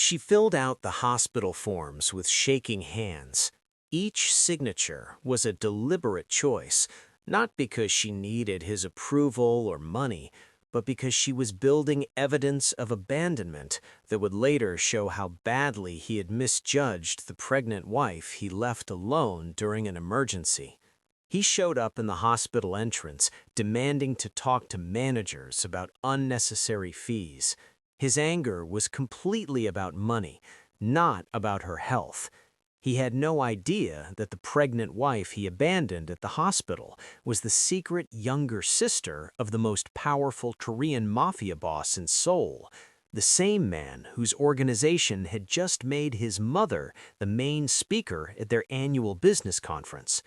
She filled out the hospital forms with shaking hands. Each signature was a deliberate choice, not because she needed his approval or money, but because she was building evidence of abandonment that would later show how badly he had misjudged the pregnant wife he left alone during an emergency. He showed up in the hospital entrance, demanding to talk to managers about unnecessary fees. His anger was completely about money, not about her health. He had no idea that the pregnant wife he abandoned at the hospital was the secret younger sister of the most powerful Korean mafia boss in Seoul, the same man whose organization had just made his mother the main speaker at their annual business conference.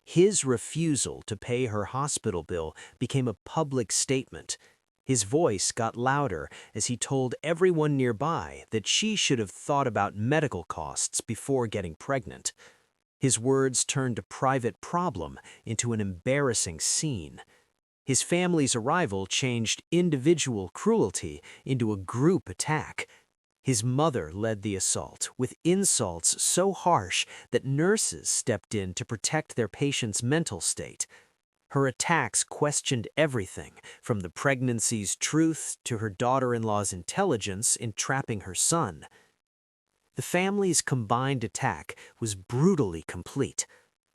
His refusal to pay her hospital bill became a public statement. His voice got louder as he told everyone nearby that she should have thought about medical costs before getting pregnant. His words turned a private problem into an embarrassing scene. His family's arrival changed individual cruelty into a group attack. His mother led the assault, with insults so harsh that nurses stepped in to protect their patient's mental state. Her attacks questioned everything, from the pregnancy's truth to her daughter-in-law's intelligence in trapping her son. The family's combined attack was brutally complete.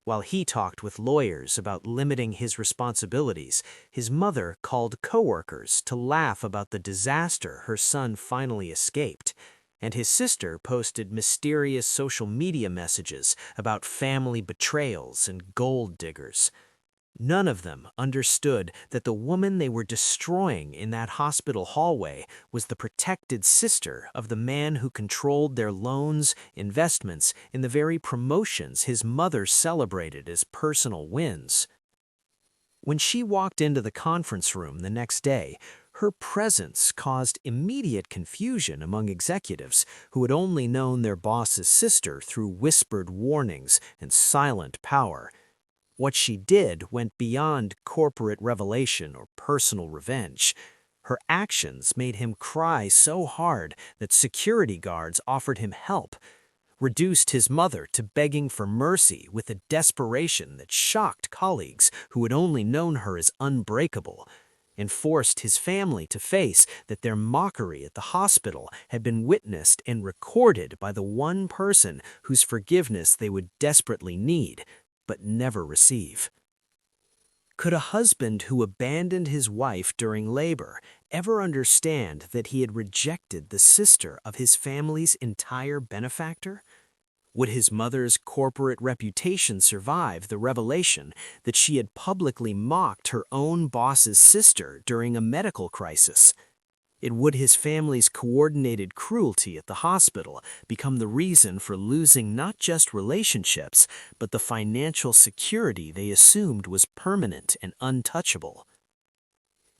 While he talked with lawyers about limiting his responsibilities, his mother called coworkers to laugh about the disaster her son finally escaped, and his sister posted mysterious social media messages about family betrayals and gold diggers. None of them understood that the woman they were destroying in that hospital hallway was the protected sister of the man who controlled their loans, investments, and the very promotions his mother celebrated as personal wins. When she walked into the conference room the next day, her presence caused immediate confusion among executives who had only known their boss's sister through whispered warnings and silent power. What she did went beyond corporate revelation or personal revenge. Her actions made him cry so hard that security guards offered him help, reduced his mother to begging for mercy with a desperation that shocked colleagues who had only known her as unbreakable, and forced his family to face that their mockery at the hospital had been witnessed and recorded by the one person whose forgiveness they would desperately need, but never receive. Could a husband who abandoned his wife during labor ever understand that he had rejected the sister of his family's entire benefactor? Would his mother's corporate reputation survive the revelation that she had publicly mocked her own boss's sister during a medical crisis? Would his family's coordinated cruelty at the hospital become the reason for losing not just relationships, but the financial security they assumed was permanent and untouchable?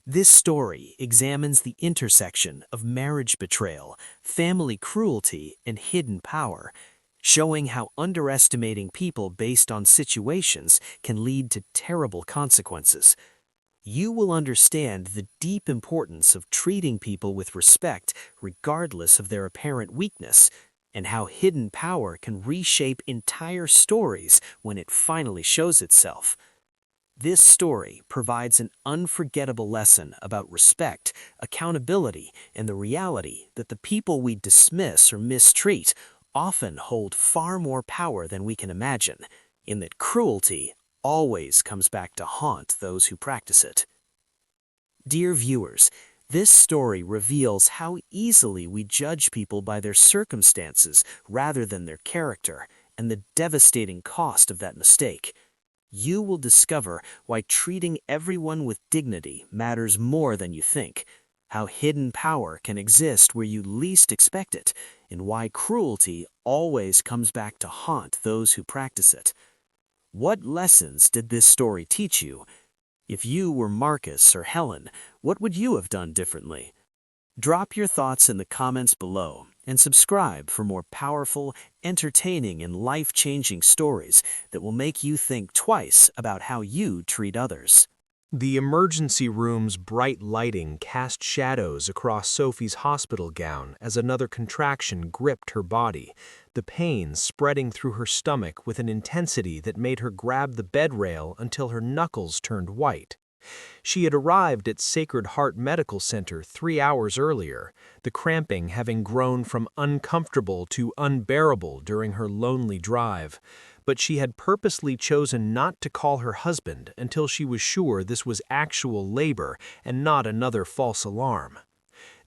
This story examines the intersection of marriage betrayal, family cruelty, and hidden power, showing how underestimating people based on situations can lead to terrible consequences. You will understand the deep importance of treating people with respect regardless of their apparent weakness, and how hidden power can reshape entire stories when it finally shows itself. This story provides an unforgettable lesson about respect, accountability, and the reality that the people we dismiss or mistreat often hold far more power than we can imagine, in that cruelty always comes back to haunt those who practice it. Dear viewers, this story reveals how easily we judge people by their circumstances rather than their character, and the devastating cost of that mistake. You will discover why treating everyone with dignity matters more than you think, how hidden power can exist where you least expect it, and why cruelty always comes back to haunt those who practice it. What lessons did this story teach you? If you were Marcus or Helen, what would you have done differently? Drop your thoughts in the comments below and subscribe for more powerful, entertaining, and life-changing stories that will make you think twice about how you treat others. The emergency room's bright lighting cast shadows across Sophie's hospital gown as another contraction gripped her body, the pain spreading through her stomach with an intensity that made her grab the bed rail until her knuckles turned white. She had arrived at Sacred Heart Medical Center 3 hours earlier, the cramping having grown from uncomfortable to unbearable during her lonely drive. But she had purposely chosen not to call her husband until she was sure this was actual labor and not another false alarm.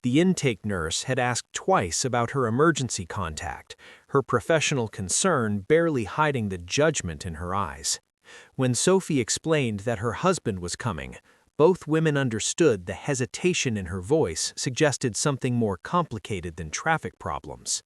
The intake nurse had asked twice about her emergency contact, her professional concern barely hiding the judgment in her eyes. When Sophie explained that her husband was coming, both women understood the hesitation in her voice suggested something more complicated than traffic problems.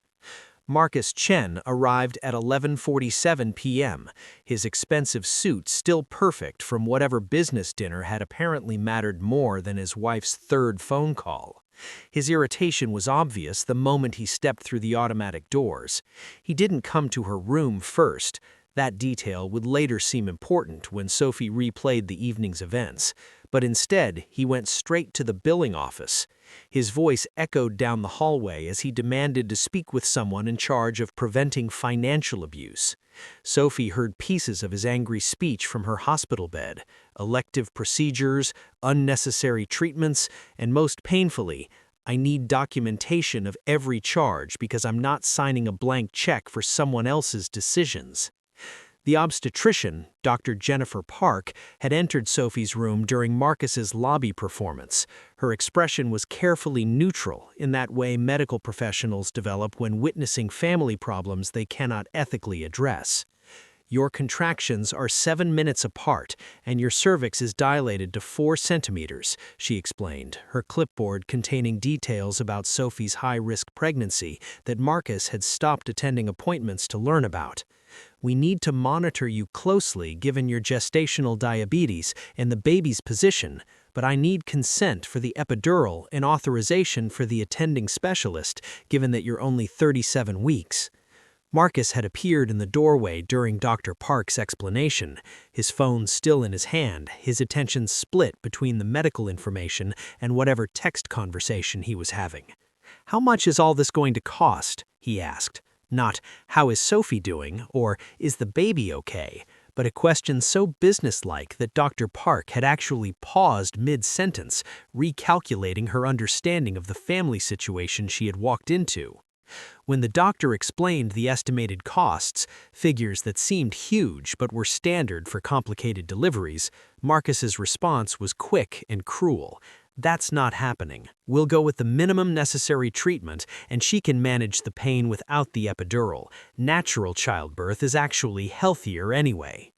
Marcus Chen arrived at 11:47 p.m., his expensive suit still perfect from whatever business dinner had apparently mattered more than his wife's third phone call. His irritation was obvious the moment he stepped through the automatic doors. He didn't come to her room first. That detail would later seem important when Sophie replayed the evening's events, but instead he went straight to the billing office. His voice echoed down the hallway as he demanded to speak with someone in charge of preventing financial abuse. Sophie heard pieces of his angry speech from her hospital bed: elective procedures, unnecessary treatments, and most painfully, "I need documentation of every charge because I'm not signing a blank check for someone else's decisions." The obstetrician, Dr. Jennifer Park, had entered Sophie's room during Marcus's lobby performance. Her expression was carefully neutral, in that way medical professionals develop when witnessing family problems they cannot ethically address. "Your contractions are 7 minutes apart, and your cervix is dilated to 4 centimeters, she explained, her clipboard containing details about Sophie's high-risk pregnancy that Marcus had stopped attending appointments to learn about. "We need to monitor you closely given your gestational diabetes and the baby's position, but I need consent for the epidural and authorization for the attending specialist given that you're only 37 weeks. Marcus had appeared in the doorway during Dr. Park's explanation, his phone still in his hand, his attention split between the medical information and whatever text conversation he was having. "How much is all this going to cost?" he asked. Not, "How is Sophie doing?" or "Is the baby okay?" but a question so businesslike that Dr. Park had actually paused mid-sentence, recalculating her understanding of the family situation she had walked into. When the doctor explained the estimated costs, figures that seemed huge but were standard for complicated deliveries, Marcus's response was quick and cruel. "That's not happening. We'll go with the minimum necessary treatment, and she can manage the pain without the epidural. Natural childbirth is actually healthier anyway."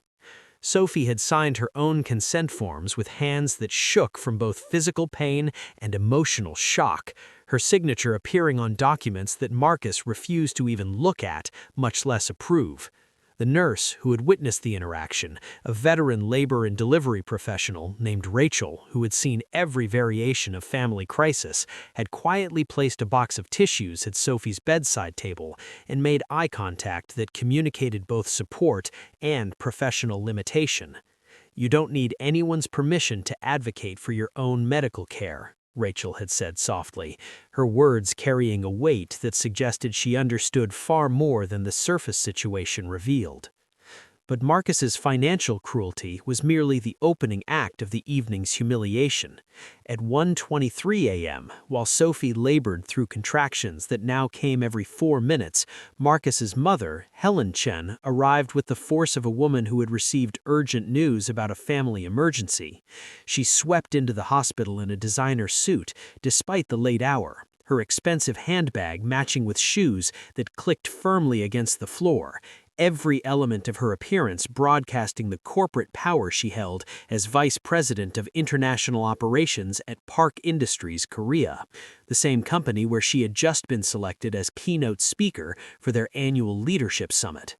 Sophie had signed her own consent forms with hands that shook from both physical pain and emotional shock, her signature appearing on documents that Marcus refused to even look at, much less approve. The nurse who had witnessed the interaction, a veteran labor and delivery professional named Rachel who had seen every variation of family crisis, had quietly placed a box of tissues at Sophie's bedside table and made eye contact that communicated both support and professional limitation. "You don't need anyone's permission to advocate for your own medical care," Rachel had said softly, her words carrying a weight that suggested she understood far more than the surface situation revealed. But Marcus's financial cruelty was merely the opening act of the evening's humiliation. At 1:23 a.m., while Sophie labored through contractions that now came every 4 minutes, Marcus's mother, Helen Chen, arrived with the force of a woman who had received urgent news about a family emergency. She swept into the hospital in a designer suit, despite the late hour, her expensive handbag matching with shoes that clicked firmly against the floor, every element of her appearance broadcasting the corporate power she held as Vice President of International Operations at Park Industries Korea, the same company where she had just been selected as keynote speaker for their annual leadership summit.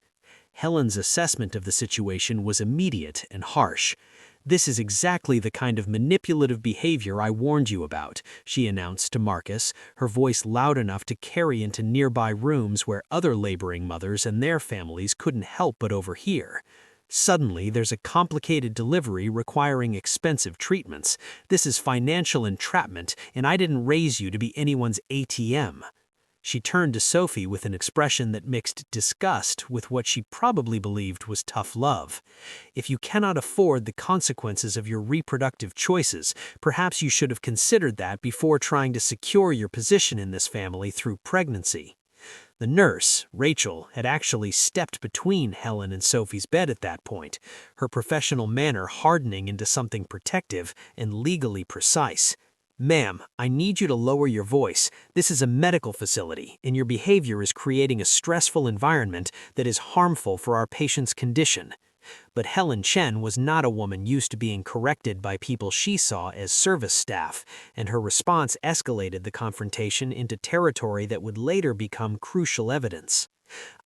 Helen's assessment of the situation was immediate and harsh. "This is exactly the kind of manipulative behavior I warned you about," she announced to Marcus, her voice loud enough to carry into nearby rooms where other laboring mothers and their families couldn't help but overhear. Suddenly, there's a complicated delivery requiring expensive treatments. This is financial entrapment, and I didn't raise you to be anyone's ATM. She turned to Sophie with an expression that mixed disgust with what she probably believed was tough love. If you cannot afford the consequences of your reproductive choices, perhaps you should have considered that before trying to secure your position in this family through pregnancy. The nurse, Rachel, had actually stepped between Helen and Sophie's bed at that point, her professional manner hardening into something protective and legally precise. "Ma'am, I need you to lower your voice. This is a medical facility, and your behavior is creating a stressful environment that is harmful for our patient's condition." But Helen Chen was not a woman used to being corrected by people she saw as service staff, and her response escalated the confrontation into territory that would later become crucial evidence.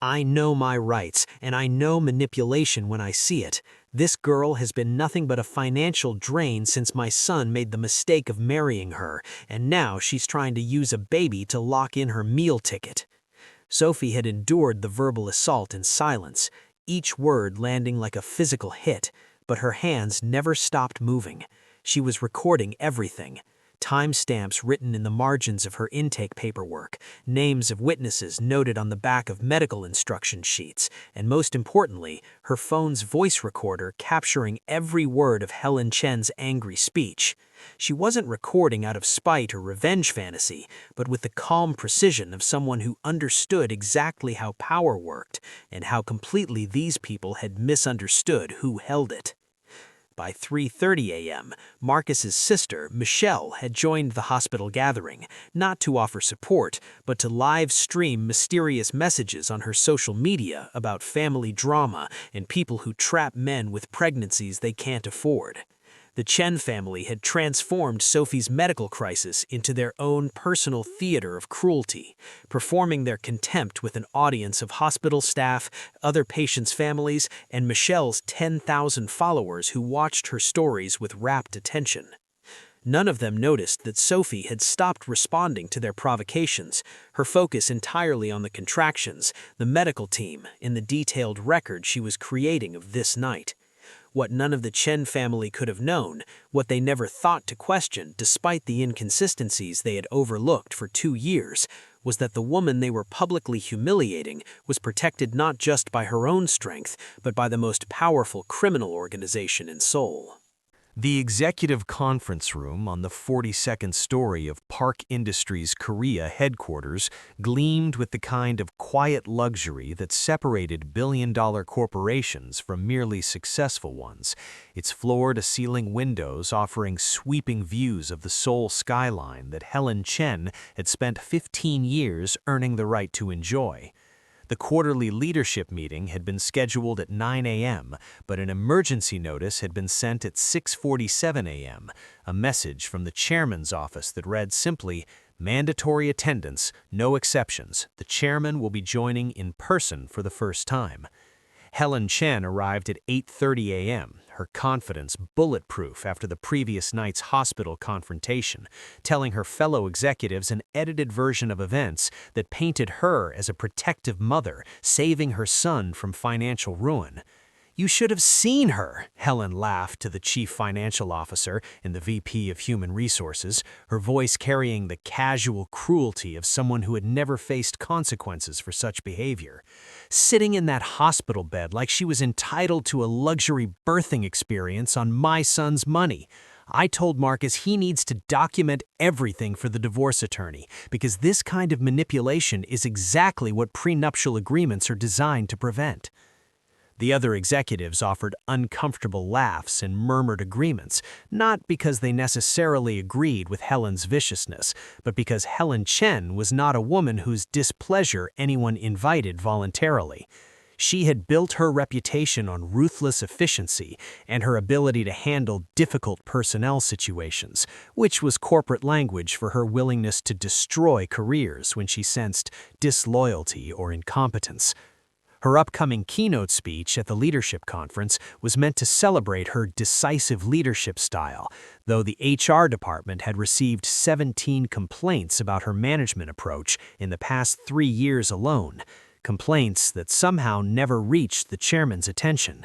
"I know my rights, and I know manipulation when I see it. This girl has been nothing but a financial drain since my son made the mistake of marrying her, and now she's trying to use a baby to lock in her meal ticket." Sophie had endured the verbal assault in silence, each word landing like a physical hit, but her hands never stopped moving. She was recording everything. Timestamps written in the margins of her intake paperwork, names of witnesses noted on the back of medical instruction sheets, and most importantly, her phone's voice recorder capturing every word of Helen Chen's angry speech. She wasn't recording out of spite or revenge fantasy, but with the calm precision of someone who understood exactly how power worked and how completely these people had misunderstood who held it. By 3:30 a.m., Marcus's sister, Michelle, had joined the hospital gathering, not to offer support, but to live stream mysterious messages on her social media about family drama and people who trap men with pregnancies they can't afford. The Chen family had transformed Sophie's medical crisis into their own personal theater of cruelty, performing their contempt with an audience of hospital staff, other patients' families, and Michelle's 10,000 followers who watched her stories with rapt attention. None of them noticed that Sophie had stopped responding to their provocations, her focus entirely on the contractions, the medical team, and the detailed record she was creating of this night. What none of the Chen family could have known, what they never thought to question despite the inconsistencies they had overlooked for 2 years, was that the woman they were publicly humiliating was protected not just by her own strength, but by the most powerful criminal organization in Seoul. The executive conference room on the 42nd story of Park Industries' Korea headquarters gleamed with the kind of quiet luxury that separated billion-dollar corporations from merely successful ones, its floor-to-ceiling windows offering sweeping views of the Seoul skyline that Helen Chen had spent 15 years earning the right to enjoy. The quarterly leadership meeting had been scheduled at 9 a.m., but an emergency notice had been sent at 6:47 a.m., a message from the chairman's office that read simply, "Mandatory attendance, no exceptions. The chairman will be joining in person for the first time." Helen Chen arrived at 8:30 a.m., her confidence bulletproof after the previous night's hospital confrontation, telling her fellow executives an edited version of events that painted her as a protective mother, saving her son from financial ruin. "You should have seen her," Helen laughed to the chief financial officer and the VP of Human Resources, her voice carrying the casual cruelty of someone who had never faced consequences for such behavior. "Sitting in that hospital bed like she was entitled to a luxury birthing experience on my son's money. I told Marcus he needs to document everything for the divorce attorney, because this kind of manipulation is exactly what prenuptial agreements are designed to prevent." The other executives offered uncomfortable laughs and murmured agreements, not because they necessarily agreed with Helen's viciousness, but because Helen Chen was not a woman whose displeasure anyone invited voluntarily. She had built her reputation on ruthless efficiency and her ability to handle difficult personnel situations, which was corporate language for her willingness to destroy careers when she sensed disloyalty or incompetence. Her upcoming keynote speech at the leadership conference was meant to celebrate her decisive leadership style, though the HR department had received 17 complaints about her management approach in the past 3 years alone, complaints that somehow never reached the chairman's attention.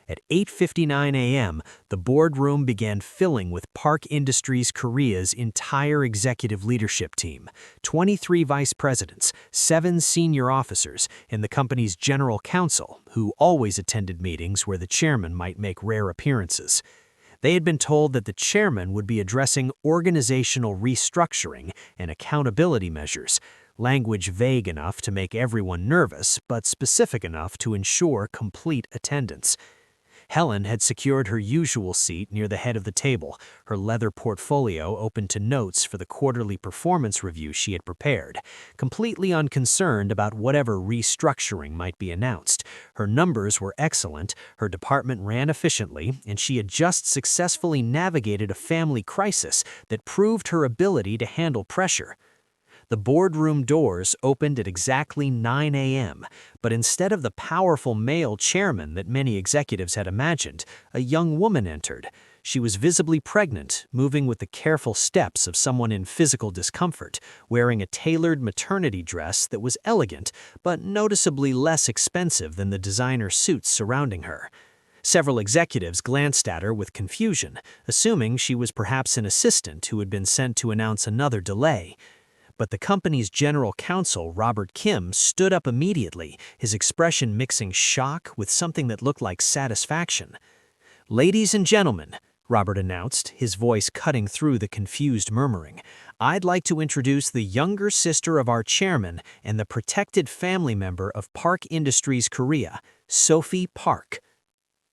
At 8:59 a.m., the boardroom began filling with Park Industries Korea's entire executive leadership team, 23 vice presidents, 7 senior officers, and the company's general counsel, who always attended meetings where the chairman might make rare appearances. They had been told that the chairman would be addressing organizational restructuring and accountability measures, language vague enough to make everyone nervous, but specific enough to ensure complete attendance. Helen had secured her usual seat near the head of the table, her leather portfolio open to notes for the quarterly performance review she had prepared, completely unconcerned about whatever restructuring might be announced. Her numbers were excellent, her department ran efficiently, and she had just successfully navigated a family crisis that proved her ability to handle pressure. The boardroom doors opened at exactly 9 a.m., but instead of the powerful male chairman that many executives had imagined, a young woman entered. She was visibly pregnant, moving with the careful steps of someone in physical discomfort, wearing a tailored maternity dress that was elegant, but noticeably less expensive than the designer suits surrounding her. Several executives glanced at her with confusion, assuming she was perhaps an assistant who had been sent to announce another delay. But the company's general counsel, Robert Kim, stood up immediately, his expression mixing shock with something that looked like satisfaction. "Ladies and gentlemen," Robert announced, his voice cutting through the confused murmuring, "I'd like to introduce the younger sister of our chairman and the protected family member of Park Industries Korea, Sophie Park."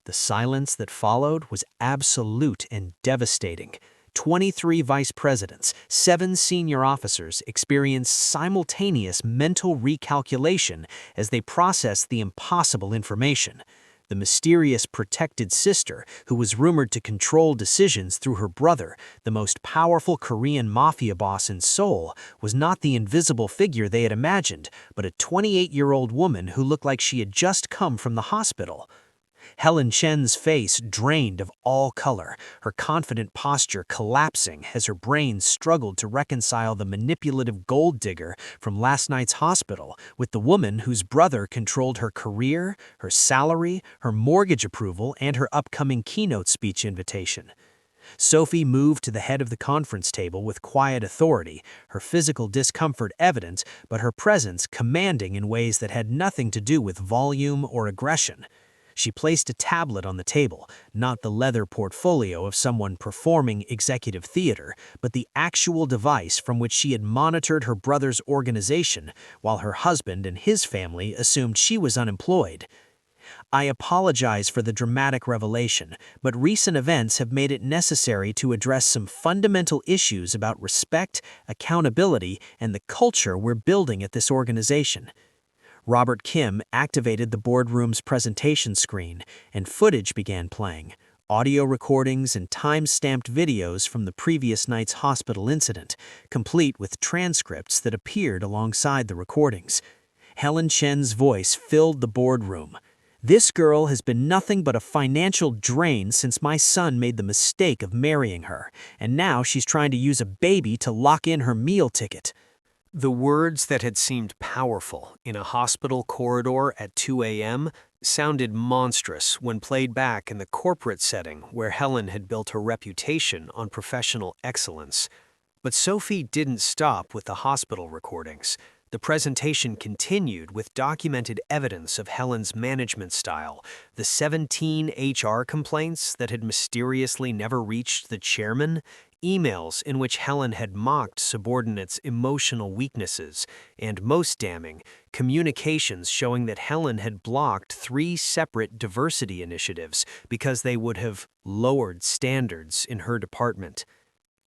The silence that followed was absolute and devastating. 23 vice presidents, 7 senior officers experienced simultaneous mental recalculation as they processed the impossible information. The mysterious protected sister, who was rumored to control decisions through her brother, the most powerful Korean mafia boss in Seoul, was not the invisible figure they had imagined, but a 28-year-old woman who looked like she had just come from the hospital. Helen Chen's face drained of all color, her confident posture collapsing as her brain struggled to reconcile the manipulative gold digger from last night's hospital with the woman whose brother controlled her career, her salary, her mortgage approval, and her upcoming keynote speech invitation. Sophie moved to the head of the conference table with quiet authority, her physical discomfort evident, but her presence commanding in ways that had nothing to do with volume or aggression. She placed a tablet on the table, not the leather portfolio of someone performing executive theater, but the actual device from which she had monitored her brother's organization while her husband and his family assumed she was unemployed. "I apologize for the dramatic revelation, but recent events have made it necessary to address some fundamental issues about respect, accountability, and the culture we're building at this organization." Robert Kim activated the boardroom's presentation screen, and footage began playing, audio recordings and time-stamped videos from the previous night's hospital incident, complete with transcripts that appeared alongside the recordings. Helen Chen's voice filled the boardroom. "This girl has been nothing but a financial drain since my son made the mistake of marrying her, and now she's trying to use a baby to lock in her meal ticket." The words that had seemed powerful in a hospital corridor at 2 a.m. sounded monstrous when played back in the corporate setting where Helen had built her reputation on professional excellence. But Sophie didn't stop with the hospital recordings. The presentation continued with documented evidence of Helen's management style, the 17 HR complaints that had mysteriously never reached the chairman, emails in which Helen had mocked subordinates' emotional weaknesses, and most damning, communications showing that Helen had blocked 3 separate diversity initiatives because they would have lowered standards in her department.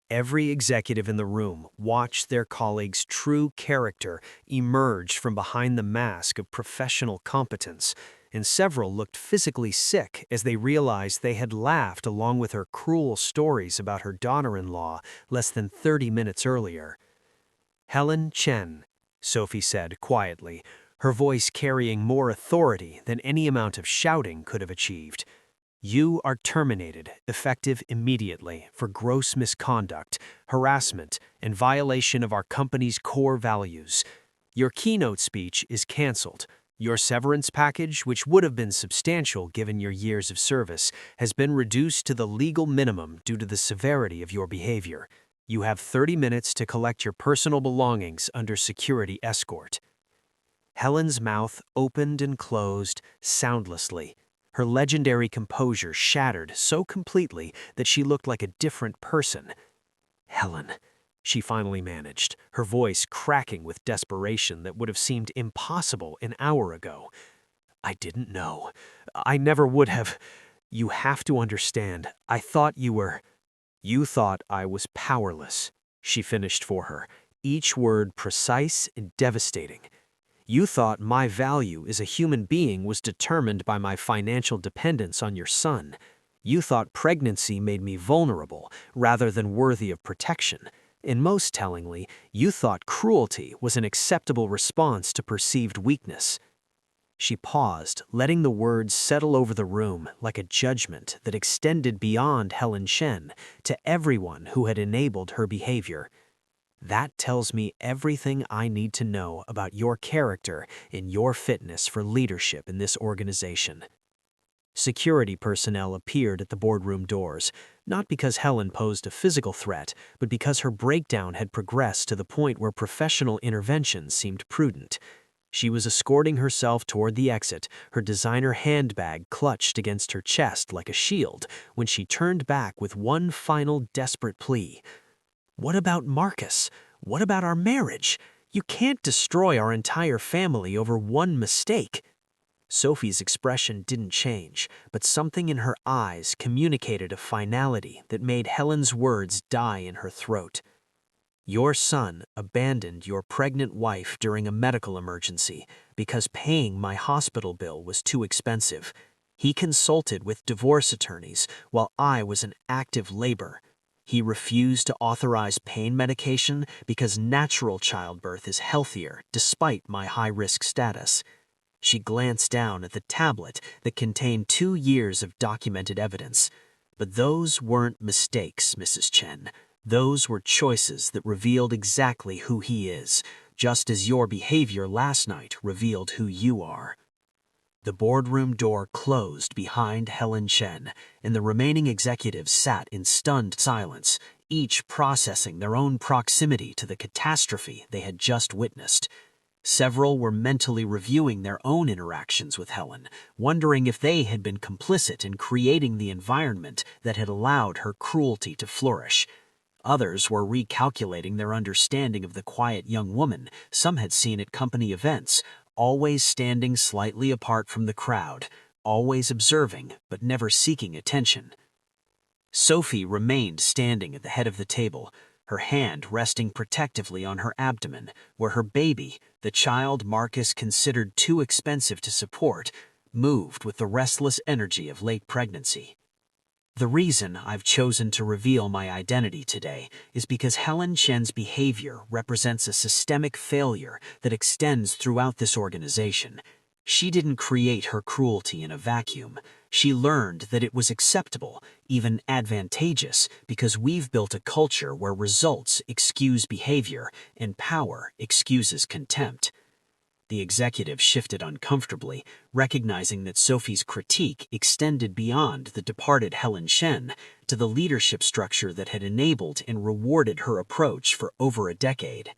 Every executive in the room watched their colleagues' true character emerge from behind the mask of professional competence, and several looked physically sick as they realized they had laughed along with her cruel stories about her daughter-in-law less than 30 minutes earlier. "Helen Chen," Sophie said quietly, her voice carrying more authority than any amount of shouting could have achieved. "You are terminated, effective immediately, for gross misconduct, harassment, and violation of our company's core values. Your keynote speech is canceled. Your severance package, which would have been substantial given your years of service, has been reduced to the legal minimum due to the severity of your behavior. You have 30 minutes to collect your personal belongings under security escort." Helen's mouth opened and closed soundlessly, her legendary composure shattered so completely that she looked like a different person. "Helen," she finally managed, her voice cracking with desperation that would have seemed impossible an hour ago. "I didn't know. I never would have. You have to understand. I thought you were—" "You thought I was powerless," she finished for her, each word precise and devastating. "You thought my value as a human being was determined by my financial dependence on your son. You thought pregnancy made me vulnerable rather than worthy of protection. And most tellingly, you thought cruelty was an acceptable response to perceived weakness." She paused, letting the words settle over the room like a judgment that extended beyond Helen Shen to everyone who had enabled her behavior. "That tells me everything I need to know about your character and your fitness for leadership in this organization." Security personnel appeared at the boardroom doors, not because Helen posed a physical threat, but because her breakdown had progressed to the point where professional intervention seemed prudent. She was escorting herself toward the exit, her designer handbag clutched against her chest like a shield, when she turned back with one final desperate plea. "What about Marcus? What about our marriage? You can't destroy our entire family over one mistake." Sophie's expression didn't change, but something in her eyes communicated a finality that made Helen's words die in her throat. "Your son abandoned your pregnant wife during a medical emergency because paying my hospital bill was too expensive. He consulted with divorce attorneys while I was in active labor. He refused to authorize pain medication because natural childbirth is healthier despite my high-risk status." She glanced down at the tablet that contained 2 years of documented evidence. "But those weren't mistakes, Mrs. Chen. Those were choices that revealed exactly who he is, just as your behavior last night revealed who you are." The boardroom door closed behind Helen Chen, and the remaining executives sat in stunned silence, each processing their own proximity to the catastrophe they had just witnessed. Several were mentally reviewing their own interactions with Helen, wondering if they had been complicit in creating the environment that had allowed her cruelty to flourish. Others were recalculating their understanding of the quiet young woman some had seen at company events, always standing slightly apart from the crowd, always observing but never seeking attention. Sophie remained standing at the head of the table, her hand resting protectively on her abdomen, where her baby, the child Marcus considered too expensive to support, moved with the restless energy of late pregnancy. "The reason I've chosen to reveal my identity today is because Helen Chen's behavior represents a systemic failure that extends throughout this organization. She didn't create her cruelty in a vacuum. She learned that it was acceptable, even advantageous, because we've built a culture where results excuse behavior and power excuses contempt." The executive shifted uncomfortably, recognizing that Sophie's critique extended beyond the departed Helen Shen to the leadership structure that had enabled and rewarded her approach for over a decade.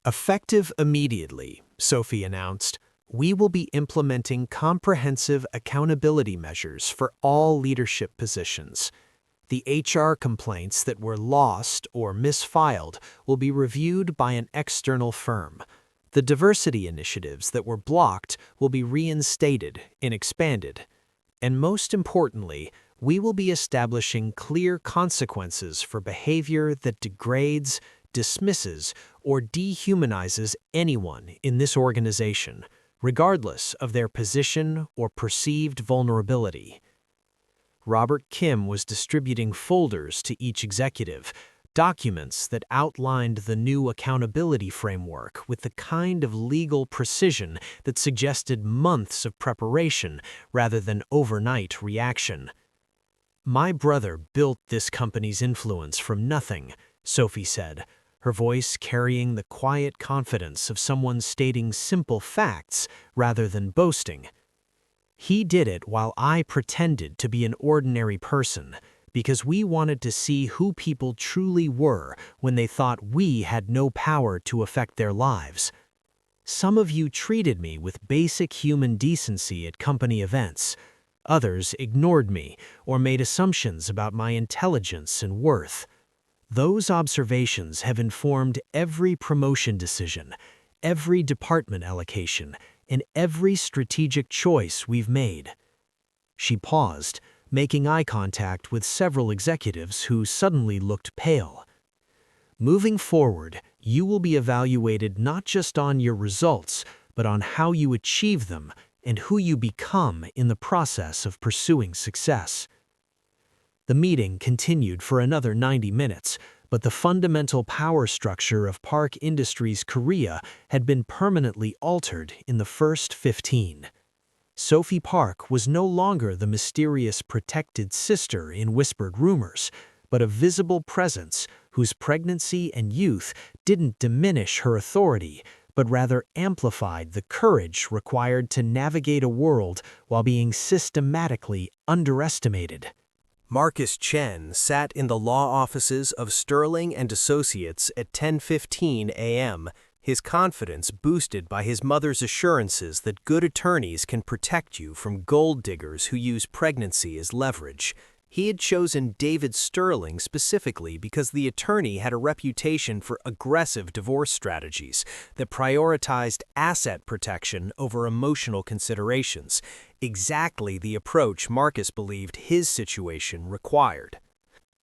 "Effective immediately," Sophie announced, "we will be implementing comprehensive accountability measures for all leadership positions. The HR complaints that were lost or misfiled will be reviewed by an external firm. The diversity initiatives that were blocked will be reinstated and expanded. And most importantly, we will be establishing clear consequences for behavior that degrades, dismisses, or dehumanizes anyone in this organization, regardless of their position or perceived vulnerability." Robert Kim was distributing folders to each executive, documents that outlined the new accountability framework with the kind of legal precision that suggested months of preparation rather than overnight reaction. "My brother built this company's influence from nothing," Sophie said, her voice carrying the quiet confidence of someone stating simple facts rather than boasting. He did it while I pretended to be an ordinary person, because we wanted to see who people truly were when they thought we had no power to affect their lives. Some of you treated me with basic human decency at company events. Others ignored me or made assumptions about my intelligence and worth. Those observations have informed every promotion decision, every department allocation, and every strategic choice we've made. She paused, making eye contact with several executives who suddenly looked pale. Moving forward, you will be evaluated not just on your results, but on how you achieve them and who you become in the process of pursuing success. The meeting continued for another 90 minutes, but the fundamental power structure of Park Industries Korea had been permanently altered in the first 15. Sophie Park was no longer the mysterious protected sister in whispered rumors, but a visible presence whose pregnancy and youth didn't diminish her authority, but rather amplified the courage required to navigate a world while being systematically underestimated. Marcus Chen sat in the law offices of Sterling and Associates at 10:15 a.m., his confidence boosted by his mother's assurances that good attorneys can protect you from gold diggers who use pregnancy as leverage. He had chosen David Sterling specifically because the attorney had a reputation for aggressive divorce strategies that prioritized asset protection over emotional considerations, exactly the approach Marcus believed his situation required.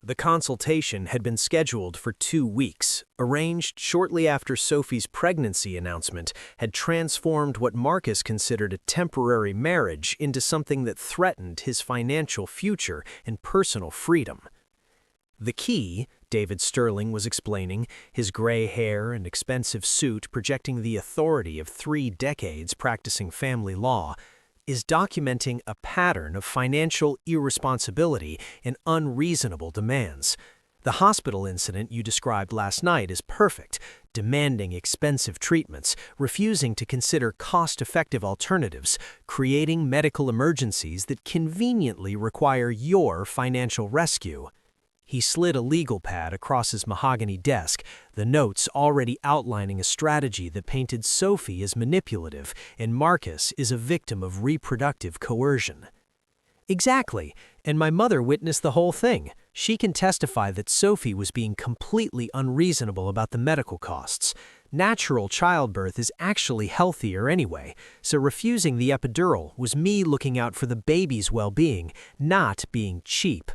The consultation had been scheduled for 2 weeks, arranged shortly after Sophie's pregnancy announcement had transformed what Marcus considered a temporary marriage into something that threatened his financial future and personal freedom. The key, David Sterling was explaining, his gray hair and expensive suit projecting the authority of 3 decades practicing family law, is documenting a pattern of financial irresponsibility and unreasonable demands. The hospital incident you described last night is perfect, demanding expensive treatments, refusing to consider cost-effective alternatives, creating medical emergencies that conveniently require your financial rescue. He slid a legal pad across his mahogany desk, the notes already outlining a strategy that painted Sophie as manipulative and Marcus is a victim of reproductive coercion. Exactly, and my mother witnessed the whole thing. She can testify that Sophie was being completely unreasonable about the medical costs. Natural childbirth is actually healthier anyway, so refusing the epidural was me looking out for the baby's well-being, not being cheap.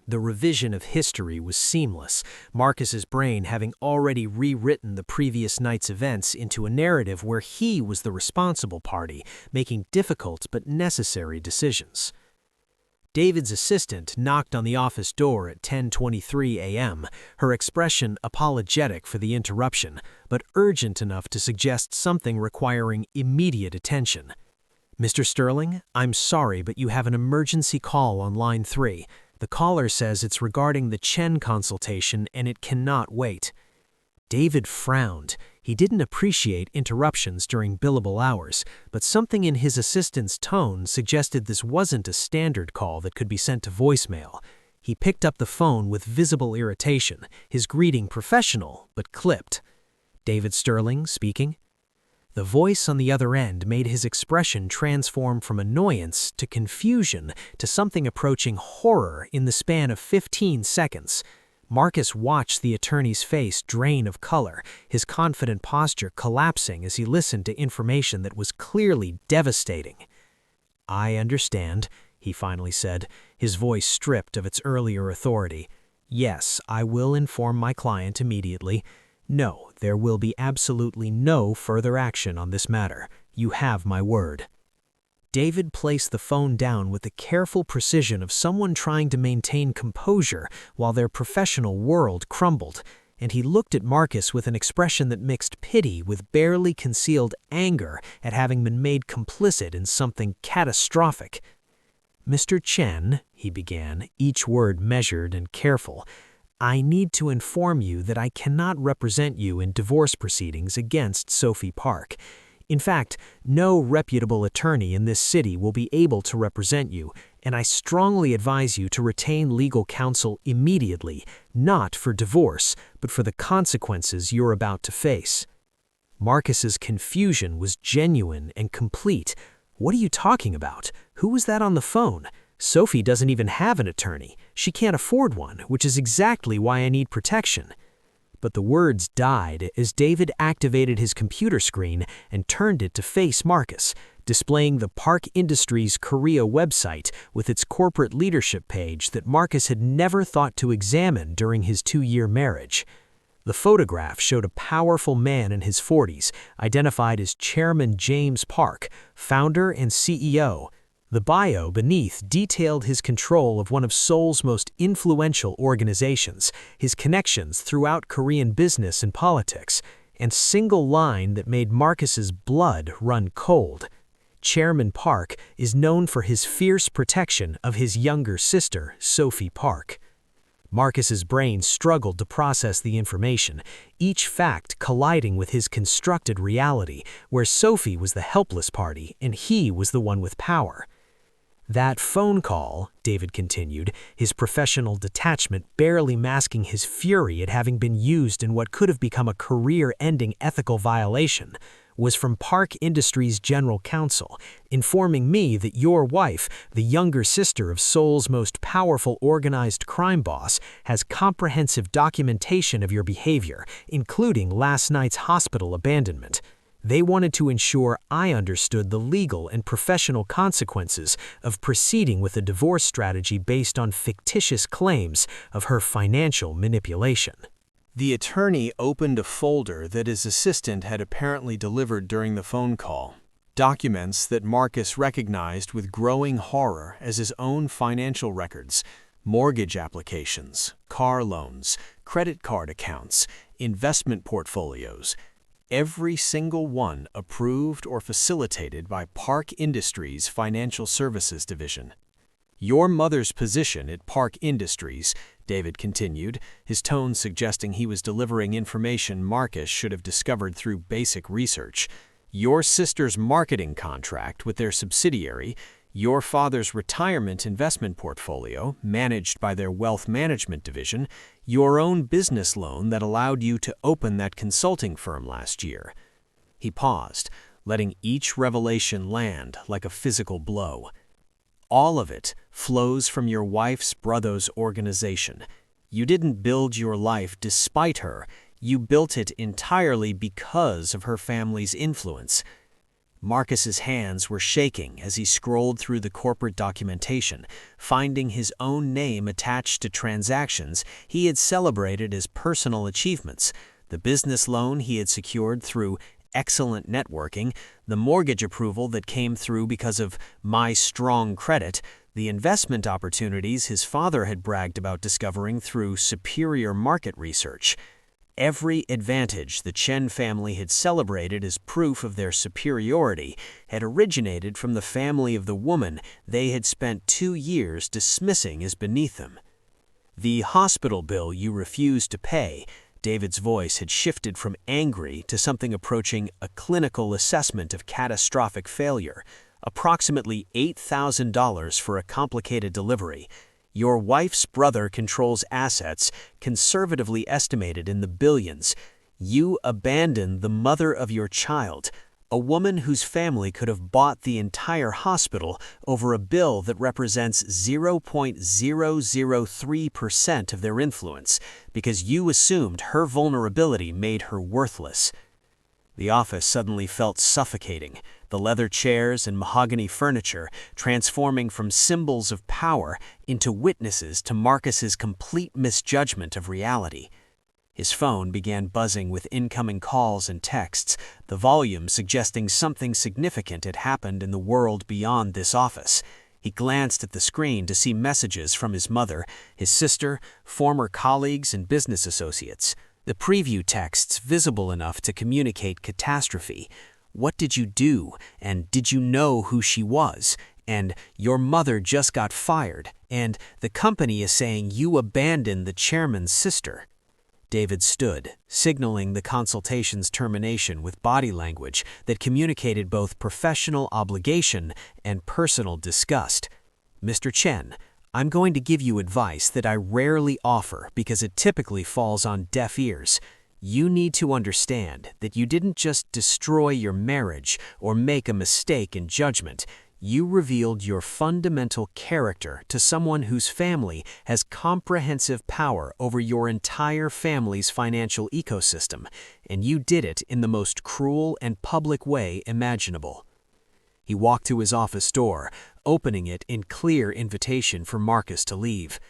The revision of history was seamless, Marcus's brain having already rewritten the previous night's events into a narrative where he was the responsible party, making difficult but necessary decisions. David's assistant knocked on the office door at 10:23 a.m., her expression apologetic for the interruption, but urgent enough to suggest something requiring immediate attention. "Mr. Sterling, I'm sorry, but you have an emergency call on line 3. The caller says it's regarding the Chen consultation and it cannot wait." David frowned. He didn't appreciate interruptions during billable hours, but something in his assistant's tone suggested this wasn't a standard call that could be sent to voicemail. He picked up the phone with visible irritation, his greeting professional but clipped. "David Sterling speaking." The voice on the other end made his expression transform from annoyance to confusion to something approaching horror in the span of 15 seconds. Marcus watched the attorney's face drain of color, his confident posture collapsing as he listened to information that was clearly devastating. "I understand," he finally said, his voice stripped of its earlier authority. "Yes, I will inform my client immediately. No, there will be absolutely no further action on this matter. You have my word." David placed the phone down with the careful precision of someone trying to maintain composure while their professional world crumbled, and he looked at Marcus with an expression that mixed pity with barely concealed anger at having been made complicit in something catastrophic. "Mr. Chen," he began, each word measured and careful, I need to inform you that I cannot represent you in divorce proceedings against Sophie Park. In fact, no reputable attorney in this city will be able to represent you, and I strongly advise you to retain legal counsel immediately, not for divorce, but for the consequences you're about to face." Marcus's confusion was genuine and complete. "What are you talking about? Who was that on the phone? Sophie doesn't even have an attorney. She can't afford one, which is exactly why I need protection." But the words died as David activated his computer screen and turned it to face Marcus, displaying the Park Industries Korea website with its corporate leadership page that Marcus had never thought to examine during his 2-year marriage. The photograph showed a powerful man in his 40s, identified as Chairman James Park, founder and CEO. The bio beneath detailed his control of one of Seoul's most influential organizations, his connections throughout Korean business and politics, and single line that made Marcus's blood run cold. Chairman Park is known for his fierce protection of his younger sister, Sophie Park. Marcus's brain struggled to process the information, each fact colliding with his constructed reality, where Sophie was the helpless party and he was the one with power. "That phone call," David continued, his professional detachment barely masking his fury at having been used in what could have become a career-ending ethical violation, was from Park Industries' general counsel, informing me that your wife, the younger sister of Seoul's most powerful organized crime boss, has comprehensive documentation of your behavior, including last night's hospital abandonment. They wanted to ensure I understood the legal and professional consequences of proceeding with a divorce strategy based on fictitious claims of her financial manipulation." The attorney opened a folder that his assistant had apparently delivered during the phone call, documents that Marcus recognized with growing horror as his own financial records, mortgage applications, car loans, credit card accounts, investment portfolios, every single one approved or facilitated by Park Industries' Financial Services Division. "Your mother's position at Park Industries," David continued, his tone suggesting he was delivering information Marcus should have discovered through basic research, "your sister's marketing contract with their subsidiary, your father's retirement investment portfolio, managed by their wealth management division, your own business loan that allowed you to open that consulting firm last year." He paused, letting each revelation land like a physical blow. "All of it flows from your wife's brother's organization. You didn't build your life despite her, you built it entirely because of her family's influence." Marcus's hands were shaking as he scrolled through the corporate documentation, finding his own name attached to transactions he had celebrated as personal achievements, the business loan he had secured through excellent networking, the mortgage approval that came through because of my strong credit, the investment opportunities his father had bragged about discovering through superior market research. Every advantage the Chen family had celebrated as proof of their superiority had originated from the family of the woman they had spent 2 years dismissing as beneath them. "The hospital bill you refused to pay," David's voice had shifted from angry to something approaching a clinical assessment of catastrophic failure, approximately $8,000 for a complicated delivery. "Your wife's brother controls assets conservatively estimated in the billions. You abandoned the mother of your child, a woman whose family could have bought the entire hospital over a bill that represents 0.003% of their influence, because you assumed her vulnerability made her worthless." The office suddenly felt suffocating, the leather chairs and mahogany furniture transforming from symbols of power into witnesses to Marcus's complete misjudgment of reality. His phone began buzzing with incoming calls and texts, the volume suggesting something significant had happened in the world beyond this office. He glanced at the screen to see messages from his mother, his sister, former colleagues, and business associates. The preview texts visible enough to communicate catastrophe. What did you do, and did you know who she was? and "Your mother just got fired," and "The company is saying you abandoned the chairman's sister." David stood, signaling the consultation's termination with body language that communicated both professional obligation and personal disgust. "Mr. Chen, I'm going to give you advice that I rarely offer because it typically falls on deaf ears. You need to understand that you didn't just destroy your marriage or make a mistake in judgment. You revealed your fundamental character to someone whose family has comprehensive power over your entire family's financial ecosystem, and you did it in the most cruel and public way imaginable." He walked to his office door, opening it in clear invitation for Marcus to leave.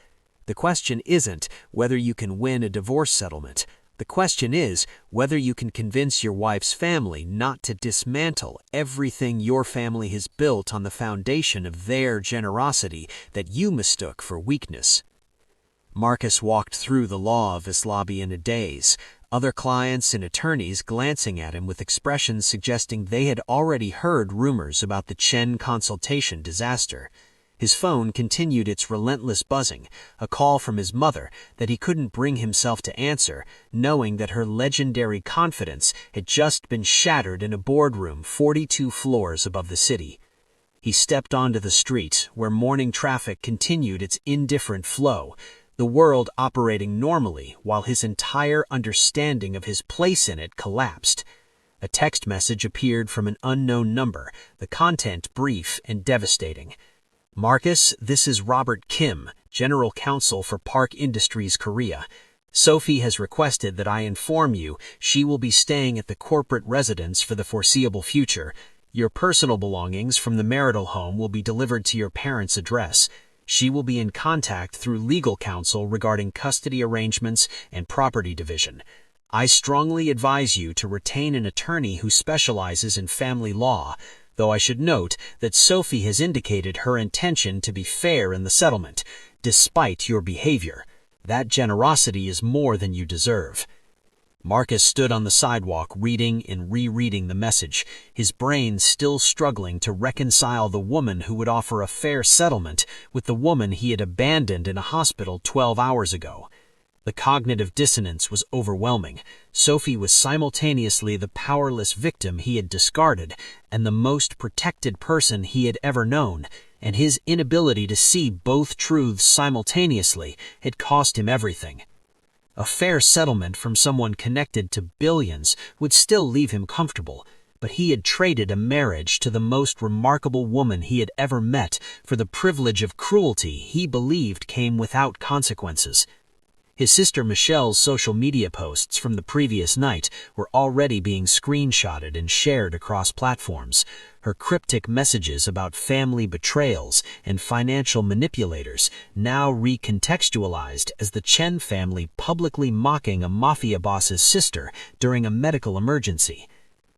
The question isn't whether you can win a divorce settlement. The question is whether you can convince your wife's family not to dismantle everything your family has built on the foundation of their generosity that you mistook for weakness. Marcus walked through the law office lobby in a daze, other clients and attorneys glancing at him with expressions suggesting they had already heard rumors about the Chen consultation disaster. His phone continued its relentless buzzing, a call from his mother that he couldn't bring himself to answer, knowing that her legendary confidence had just been shattered in a boardroom 42 floors above the city. He stepped onto the street, where morning traffic continued its indifferent flow, the world operating normally while his entire understanding of his place in it collapsed. A text message appeared from an unknown number, the content brief and devastating. "Marcus, this is Robert Kim, General Counsel for Park Industries Korea. Sophie has requested that I inform you she will be staying at the corporate residence for the foreseeable future. Your personal belongings from the marital home will be delivered to your parents' address. She will be in contact through legal counsel regarding custody arrangements and property division. I strongly advise you to retain an attorney who specializes in family law, though I should note that Sophie has indicated her intention to be fair in the settlement, despite your behavior. That generosity is more than you deserve." Marcus stood on the sidewalk reading and rereading the message, his brain still struggling to reconcile the woman who would offer a fair settlement with the woman he had abandoned in a hospital 12 hours ago. The cognitive dissonance was overwhelming. Sophie was simultaneously the powerless victim he had discarded and the most protected person he had ever known, and his inability to see both truths simultaneously had cost him everything. A fair settlement from someone connected to billions would still leave him comfortable, but he had traded a marriage to the most remarkable woman he had ever met for the privilege of cruelty he believed came without consequences. His sister Michelle's social media posts from the previous night were already being screenshotted and shared across platforms. Her cryptic messages about family betrayals and financial manipulators now recontextualized as the Chen family publicly mocking a mafia boss's sister during a medical emergency.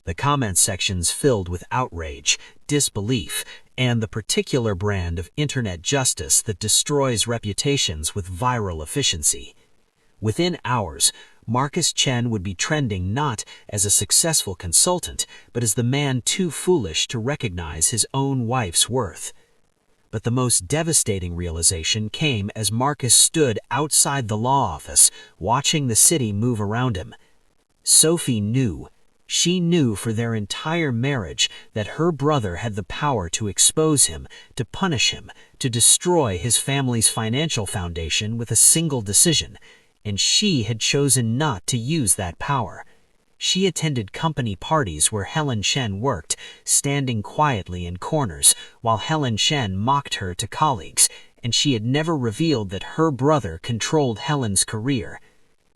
The comment sections filled with outrage, disbelief, and the particular brand of internet justice that destroys reputations with viral efficiency. Within hours, Marcus Chen would be trending not as a successful consultant, but as the man too foolish to recognize his own wife's worth. But the most devastating realization came as Marcus stood outside the law office, watching the city move around him. Sophie knew. She knew for their entire marriage that her brother had the power to expose him, to punish him, to destroy his family's financial foundation with a single decision. And she had chosen not to use that power. She attended company parties where Helen Shen worked, standing quietly in corners, while Helen Shen mocked her to colleagues, and she had never revealed that her brother controlled Helen's career.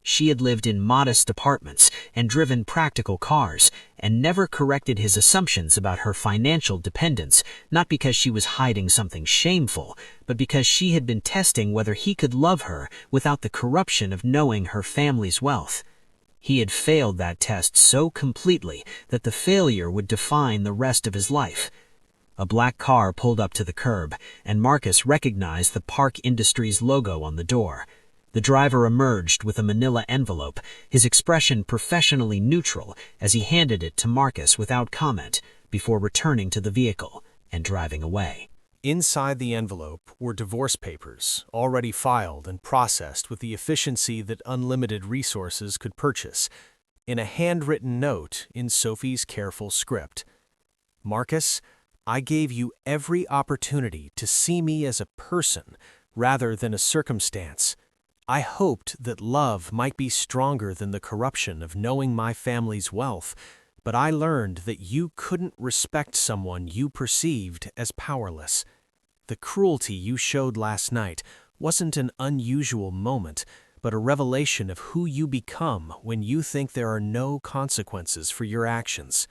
She had lived in modest apartments and driven practical cars, and never corrected his assumptions about her financial dependence, not because she was hiding something shameful, but because she had been testing whether he could love her without the corruption of knowing her family's wealth. He had failed that test so completely that the failure would define the rest of his life. A black car pulled up to the curb, and Marcus recognized the Park Industries logo on the door. The driver emerged with a manila envelope, his expression professionally neutral as he handed it to Marcus without comment before returning to the vehicle and driving away. Inside the envelope were divorce papers, already filed and processed with the efficiency that unlimited resources could purchase, in a handwritten note in Sophie's careful script. Marcus, I gave you every opportunity to see me as a person rather than a circumstance. I hoped that love might be stronger than the corruption of knowing my family's wealth, but I learned that you couldn't respect someone you perceived as powerless. The cruelty you showed last night wasn't an unusual moment, but a revelation of who you become when you think there are no consequences for your actions.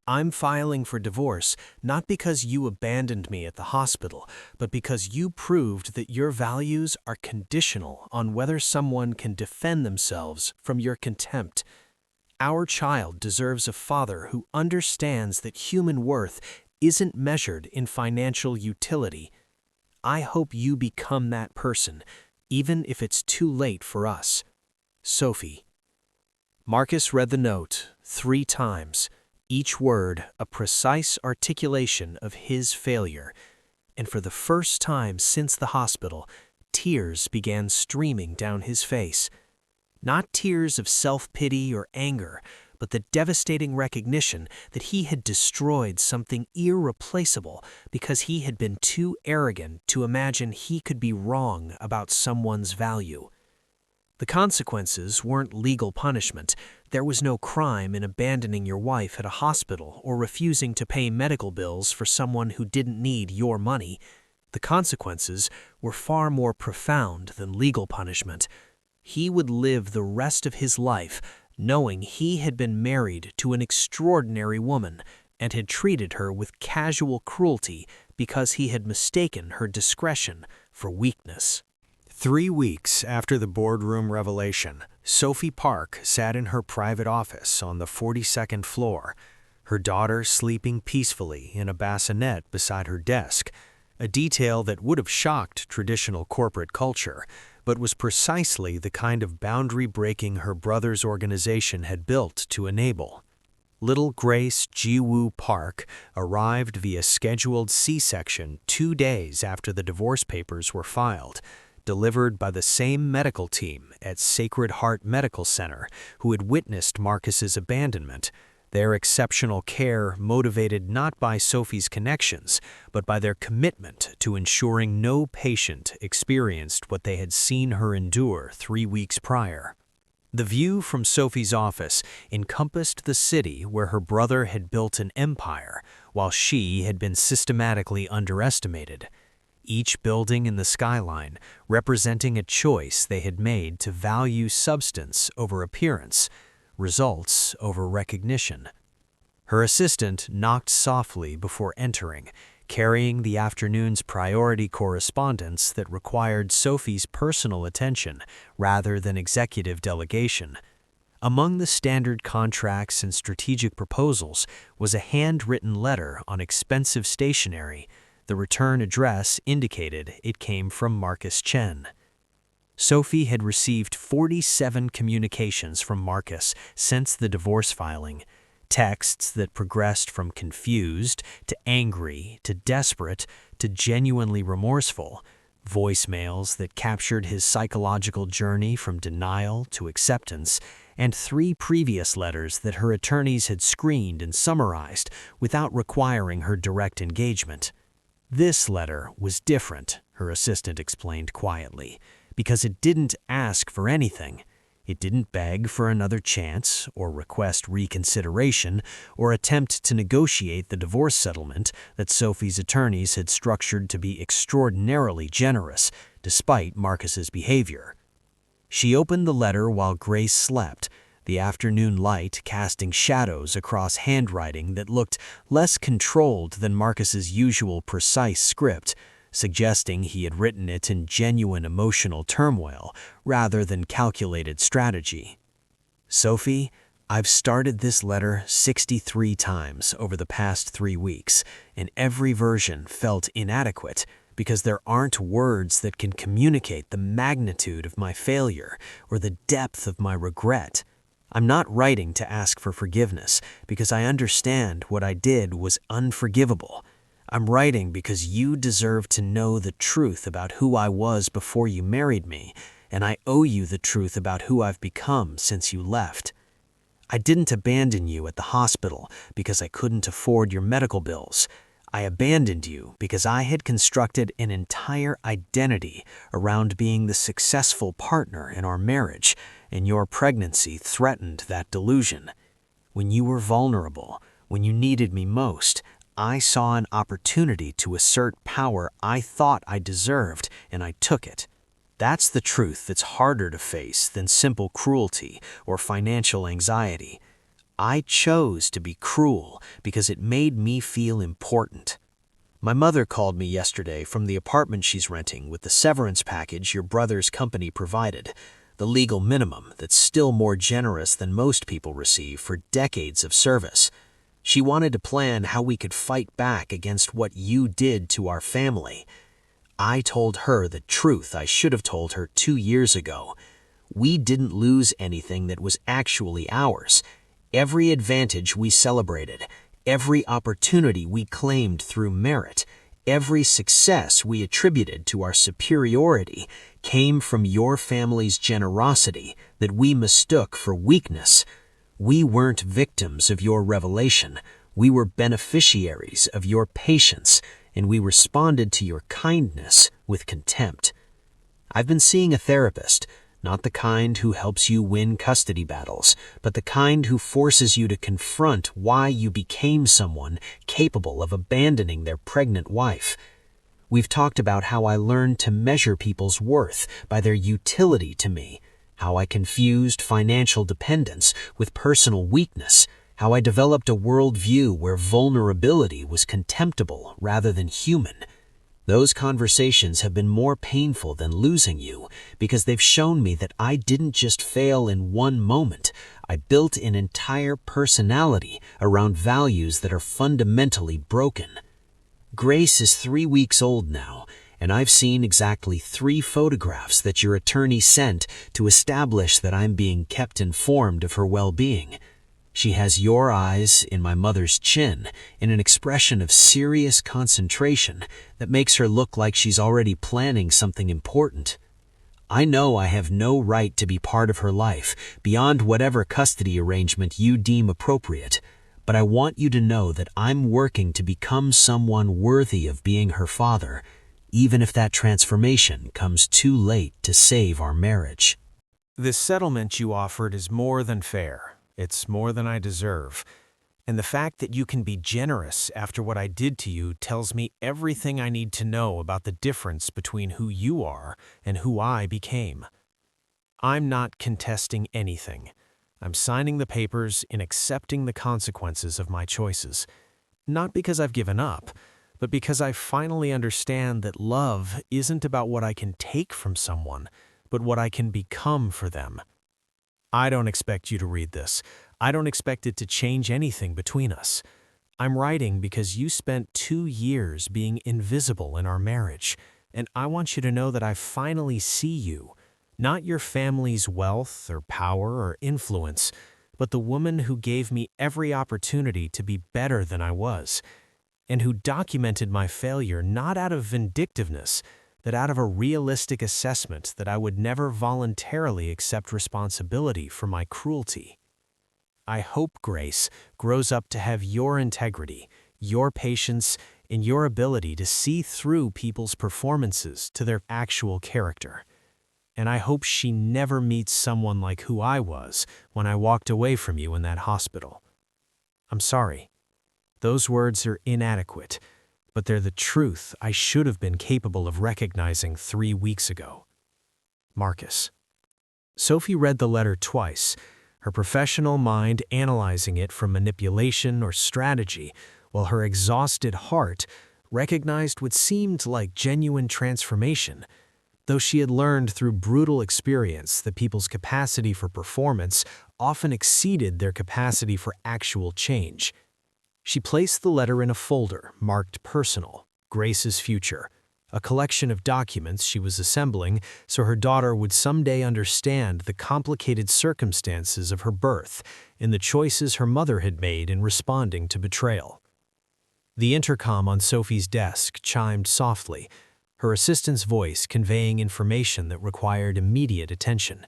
I'm filing for divorce not because you abandoned me at the hospital, but because you proved that your values are conditional on whether someone can defend themselves from your contempt. Our child deserves a father who understands that human worth isn't measured in financial utility. I hope you become that person, even if it's too late for us. Sophie. Marcus read the note 3 times, each word a precise articulation of his failure, and for the first time since the hospital, tears began streaming down his face. Not tears of self-pity or anger, but the devastating recognition that he had destroyed something irreplaceable because he had been too arrogant to imagine he could be wrong about someone's value. The consequences weren't legal punishment. There was no crime in abandoning your wife at a hospital or refusing to pay medical bills for someone who didn't need your money. The consequences were far more profound than legal punishment. He would live the rest of his life knowing he had been married to an extraordinary woman and had treated her with casual cruelty because he had mistaken her discretion for weakness. 3 weeks after the boardroom revelation, Sophie Park sat in her private office on the 42nd floor, her daughter sleeping peacefully in a bassinet beside her desk, a detail that would have shocked traditional corporate culture, but was precisely the kind of boundary-breaking her brother's organization had built to enable. Little Grace Ji-woo Park arrived via scheduled C-section 2 days after the divorce papers were filed, delivered by the same medical team at Sacred Heart Medical Center who had witnessed Marcus's abandonment, their exceptional care motivated not by Sophie's connections, but by their commitment to ensuring no patient experienced what they had seen her endure 3 weeks prior. The view from Sophie's office encompassed the city where her brother had built an empire, while she had been systematically underestimated. Each building in the skyline representing a choice they had made to value substance over appearance, results over recognition. Her assistant knocked softly before entering, carrying the afternoon's priority correspondence that required Sophie's personal attention rather than executive delegation. Among the standard contracts and strategic proposals was a handwritten letter on expensive stationery. The return address indicated it came from Marcus Chen. Sophie had received 47 communications from Marcus since the divorce filing, texts that progressed from confused to angry to desperate to genuinely remorseful, voicemails that captured his psychological journey from denial to acceptance, and 3 previous letters that her attorneys had screened and summarized without requiring her direct engagement. This letter was different, her assistant explained quietly, because it didn't ask for anything. It didn't beg for another chance or request reconsideration or attempt to negotiate the divorce settlement that Sophie's attorneys had structured to be extraordinarily generous, despite Marcus's behavior. She opened the letter while Grace slept, the afternoon light casting shadows across handwriting that looked less controlled than Marcus's usual precise script, suggesting he had written it in genuine emotional turmoil rather than calculated strategy. Sophie, I've started this letter 63 times over the past 3 weeks, and every version felt inadequate because there aren't words that can communicate the magnitude of my failure or the depth of my regret. I'm not writing to ask for forgiveness because I understand what I did was unforgivable. I'm writing because you deserve to know the truth about who I was before you married me, and I owe you the truth about who I've become since you left. I didn't abandon you at the hospital because I couldn't afford your medical bills. I abandoned you because I had constructed an entire identity around being the successful partner in our marriage, and your pregnancy threatened that delusion. When you were vulnerable, when you needed me most, I saw an opportunity to assert power I thought I deserved, and I took it. That's the truth that's harder to face than simple cruelty or financial anxiety. I chose to be cruel because it made me feel important. My mother called me yesterday from the apartment she's renting with the severance package your brother's company provided, the legal minimum that's still more generous than most people receive for decades of service. She wanted to plan how we could fight back against what you did to our family. I told her the truth I should have told her 2 years ago. We didn't lose anything that was actually ours. Every advantage we celebrated, every opportunity we claimed through merit, every success we attributed to our superiority came from your family's generosity that we mistook for weakness. We weren't victims of your revelation. We were beneficiaries of your patience, and we responded to your kindness with contempt. I've been seeing a therapist, not the kind who helps you win custody battles, but the kind who forces you to confront why you became someone capable of abandoning their pregnant wife. We've talked about how I learned to measure people's worth by their utility to me, how I confused financial dependence with personal weakness, how I developed a worldview where vulnerability was contemptible rather than human. Those conversations have been more painful than losing you because they've shown me that I didn't just fail in one moment. I built an entire personality around values that are fundamentally broken. Grace is 3 weeks old now, and I've seen exactly 3 photographs that your attorney sent to establish that I'm being kept informed of her well-being. She has your eyes in my mother's chin in an expression of serious concentration that makes her look like she's already planning something important. I know I have no right to be part of her life beyond whatever custody arrangement you deem appropriate, but I want you to know that I'm working to become someone worthy of being her father, even if that transformation comes too late to save our marriage. This settlement you offered is more than fair. It's more than I deserve. And the fact that you can be generous after what I did to you tells me everything I need to know about the difference between who you are and who I became. I'm not contesting anything. I'm signing the papers and accepting the consequences of my choices. Not because I've given up, but because I finally understand that love isn't about what I can take from someone, but what I can become for them. I don't expect you to read this. I don't expect it to change anything between us. I'm writing because you spent 2 years being invisible in our marriage, and I want you to know that I finally see you, not your family's wealth or power or influence, but the woman who gave me every opportunity to be better than I was, and who documented my failure not out of vindictiveness, but out of a realistic assessment that I would never voluntarily accept responsibility for my cruelty. I hope Grace grows up to have your integrity, your patience, and your ability to see through people's performances to their actual character. And I hope she never meets someone like who I was when I walked away from you in that hospital. I'm sorry. Those words are inadequate, but they're the truth I should have been capable of recognizing 3 weeks ago. Marcus. Sophie read the letter twice, her professional mind analyzing it from manipulation or strategy, while her exhausted heart recognized what seemed like genuine transformation, though she had learned through brutal experience that people's capacity for performance often exceeded their capacity for actual change. She placed the letter in a folder marked Personal, Grace's Future, a collection of documents she was assembling so her daughter would someday understand the complicated circumstances of her birth and the choices her mother had made in responding to betrayal. The intercom on Sophie's desk chimed softly, her assistant's voice conveying information that required immediate attention.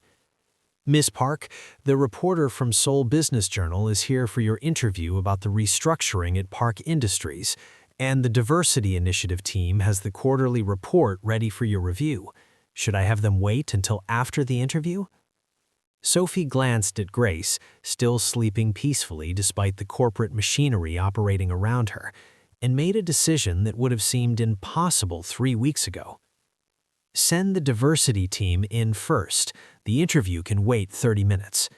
"Miss Park, the reporter from Seoul Business Journal is here for your interview about the restructuring at Park Industries, and the Diversity Initiative team has the quarterly report ready for your review. Should I have them wait until after the interview?" Sophie glanced at Grace, still sleeping peacefully despite the corporate machinery operating around her, and made a decision that would have seemed impossible 3 weeks ago. "Send the diversity team in first. The interview can wait 30 minutes.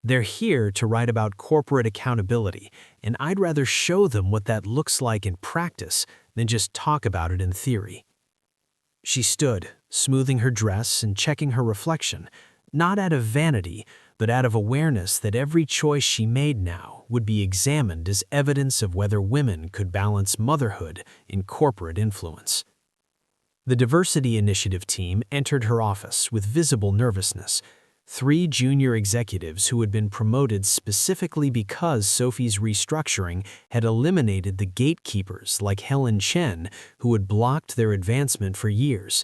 They're here to write about corporate accountability, and I'd rather show them what that looks like in practice than just talk about it in theory." She stood, smoothing her dress and checking her reflection, not out of vanity, but out of awareness that every choice she made now would be examined as evidence of whether women could balance motherhood in corporate influence. The Diversity Initiative team entered her office with visible nervousness. 3 junior executives who had been promoted specifically because Sophie's restructuring had eliminated the gatekeepers like Helen Chen, who had blocked their advancement for years.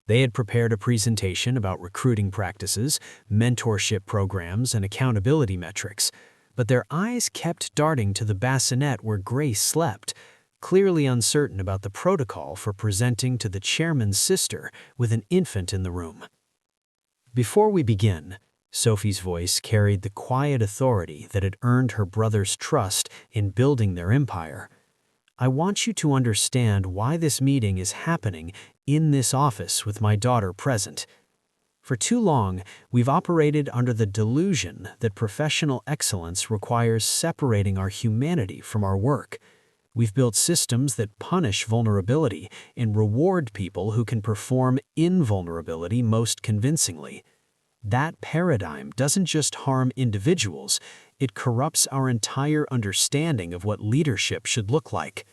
They had prepared a presentation about recruiting practices, mentorship programs, and accountability metrics, but their eyes kept darting to the bassinet where Grace slept, clearly uncertain about the protocol for presenting to the chairman's sister with an infant in the room. "Before we begin," Sophie's voice carried the quiet authority that had earned her brother's trust in building their empire, "I want you to understand why this meeting is happening in this office with my daughter present. For too long, we've operated under the delusion that professional excellence requires separating our humanity from our work. We've built systems that punish vulnerability and reward people who can perform invulnerability most convincingly. That paradigm doesn't just harm individuals, it corrupts our entire understanding of what leadership should look like."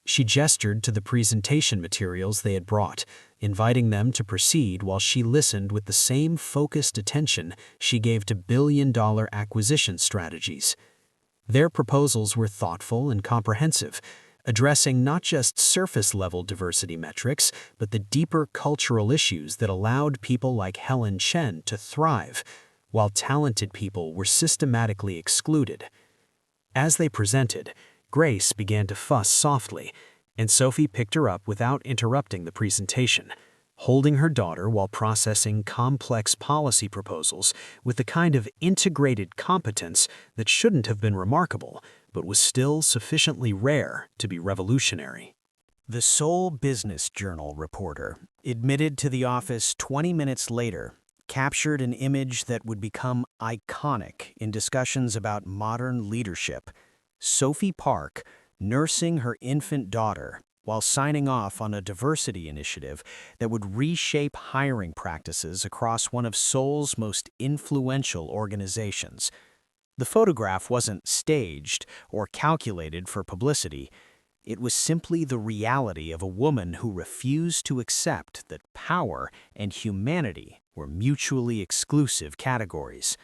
She gestured to the presentation materials they had brought, inviting them to proceed while she listened with the same focused attention she gave to billion-dollar acquisition strategies. Their proposals were thoughtful and comprehensive, addressing not just surface-level diversity metrics, but the deeper cultural issues that allowed people like Helen Chen to thrive, while talented people were systematically excluded. As they presented, Grace began to fuss softly, and Sophie picked her up without interrupting the presentation, holding her daughter while processing complex policy proposals with the kind of integrated competence that shouldn't have been remarkable, but was still sufficiently rare to be revolutionary. The Seoul Business Journal reporter, admitted to the office 20 minutes later, captured an image that would become iconic in discussions about modern leadership: Sophie Park nursing her infant daughter while signing off on a diversity initiative that would reshape hiring practices across one of Seoul's most influential organizations. The photograph wasn't staged or calculated for publicity. It was simply the reality of a woman who refused to accept that power and humanity were mutually exclusive categories.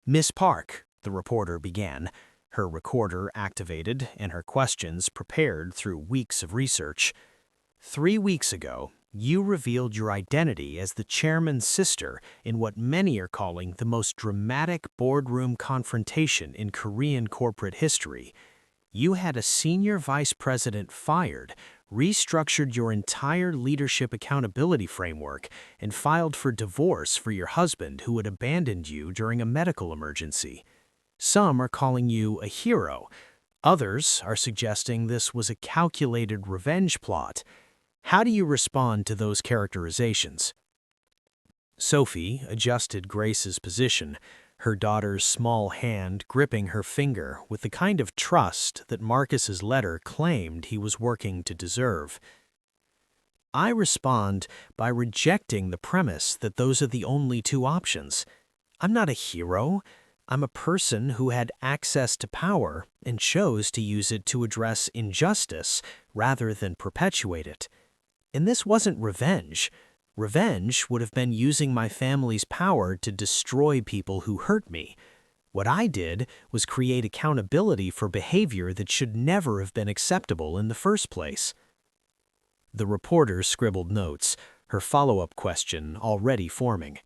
"Miss Park," the reporter began, her recorder activated and her questions prepared through weeks of research. "3 weeks ago, you revealed your identity as the chairman's sister in what many are calling the most dramatic boardroom confrontation in Korean corporate history. You had a senior vice president fired, restructured your entire leadership accountability framework, and filed for divorce for your husband who had abandoned you during a medical emergency. Some are calling you a hero. Others are suggesting this was a calculated revenge plot. How do you respond to those characterizations?" Sophie adjusted Grace's position, her daughter's small hand gripping her finger with the kind of trust that Marcus's letter claimed he was working to deserve. "I respond by rejecting the premise that those are the only 2 options. I'm not a hero. I'm a person who had access to power and chose to use it to address injustice rather than perpetuate it. And this wasn't revenge. Revenge would have been using my family's power to destroy people who hurt me. What I did was create accountability for behavior that should never have been acceptable in the first place." The reporter scribbled notes, her follow-up question already forming.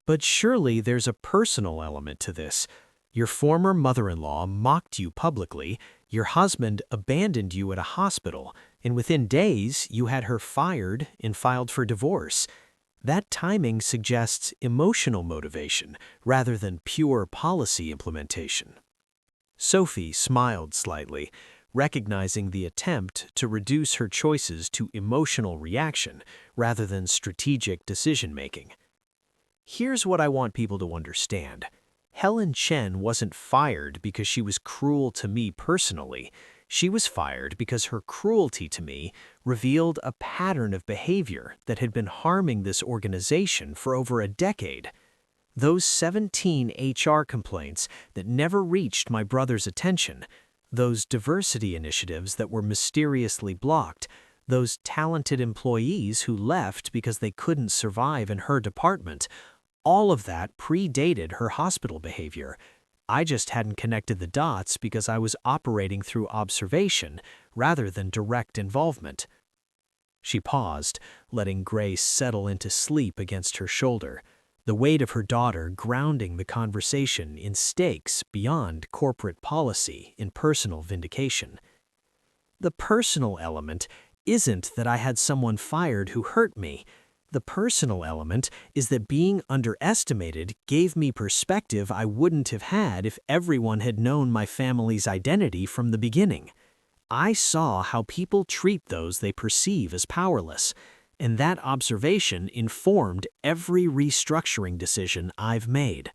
"But surely there's a personal element to this. Your former mother-in-law mocked you publicly, your husband abandoned you at a hospital, and within days you had her fired and filed for divorce. That timing suggests emotional motivation rather than pure policy implementation." Sophie smiled slightly, recognizing the attempt to reduce her choices to emotional reaction rather than strategic decision-making. "Here's what I want people to understand. Helen Chen wasn't fired because she was cruel to me personally. She was fired because her cruelty to me revealed a pattern of behavior that had been harming this organization for over a decade. Those 17 HR complaints that never reached my brother's attention, those diversity initiatives that were mysteriously blocked, those talented employees who left because they couldn't survive in her department, all of that predated her hospital behavior. I just hadn't connected the dots because I was operating through observation rather than direct involvement." She paused, letting Grace settle into sleep against her shoulder, the weight of her daughter grounding the conversation in stakes beyond corporate policy and personal vindication. "The personal element isn't that I had someone fired who hurt me. The personal element is that being underestimated gave me perspective I wouldn't have had if everyone had known my family's identity from the beginning. I saw how people treat those they perceive as powerless, and that observation informed every restructuring decision I've made."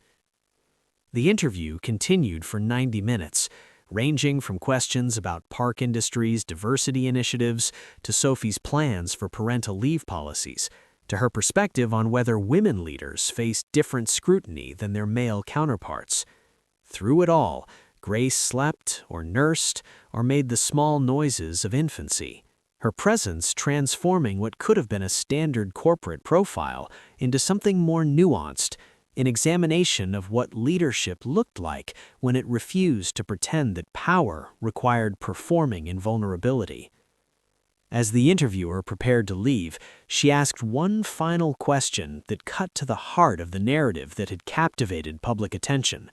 The interview continued for 90 minutes, ranging from questions about Park Industries' diversity initiatives to Sophie's plans for parental leave policies, to her perspective on whether women leaders face different scrutiny than their male counterparts. Through it all, Grace slept or nursed or made the small noises of infancy, her presence transforming what could have been a standard corporate profile into something more nuanced, an examination of what leadership looked like when it refused to pretend that power required performing in vulnerability. As the interviewer prepared to leave, she asked one final question that cut to the heart of the narrative that had captivated public attention.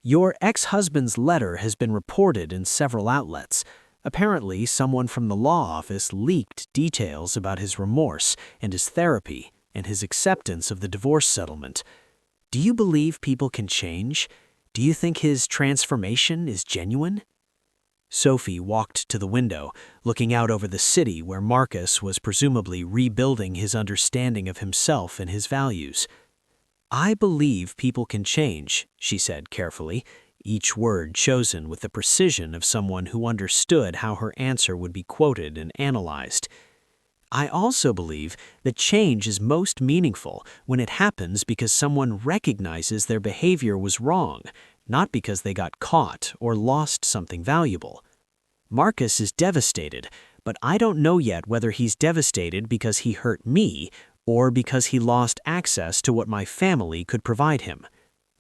"Your ex-husband's letter has been reported in several outlets. Apparently, someone from the law office leaked details about his remorse and his therapy and his acceptance of the divorce settlement. Do you believe people can change? Do you think his transformation is genuine?" Sophie walked to the window, looking out over the city where Marcus was presumably rebuilding his understanding of himself and his values. "I believe people can change," she said carefully, each word chosen with the precision of someone who understood how her answer would be quoted and analyzed. "I also believe that change is most meaningful when it happens because someone recognizes their behavior was wrong, not because they got caught or lost something valuable. Marcus is devastated, but I don't know yet whether he's devastated because he hurt me or because he lost access to what my family could provide him.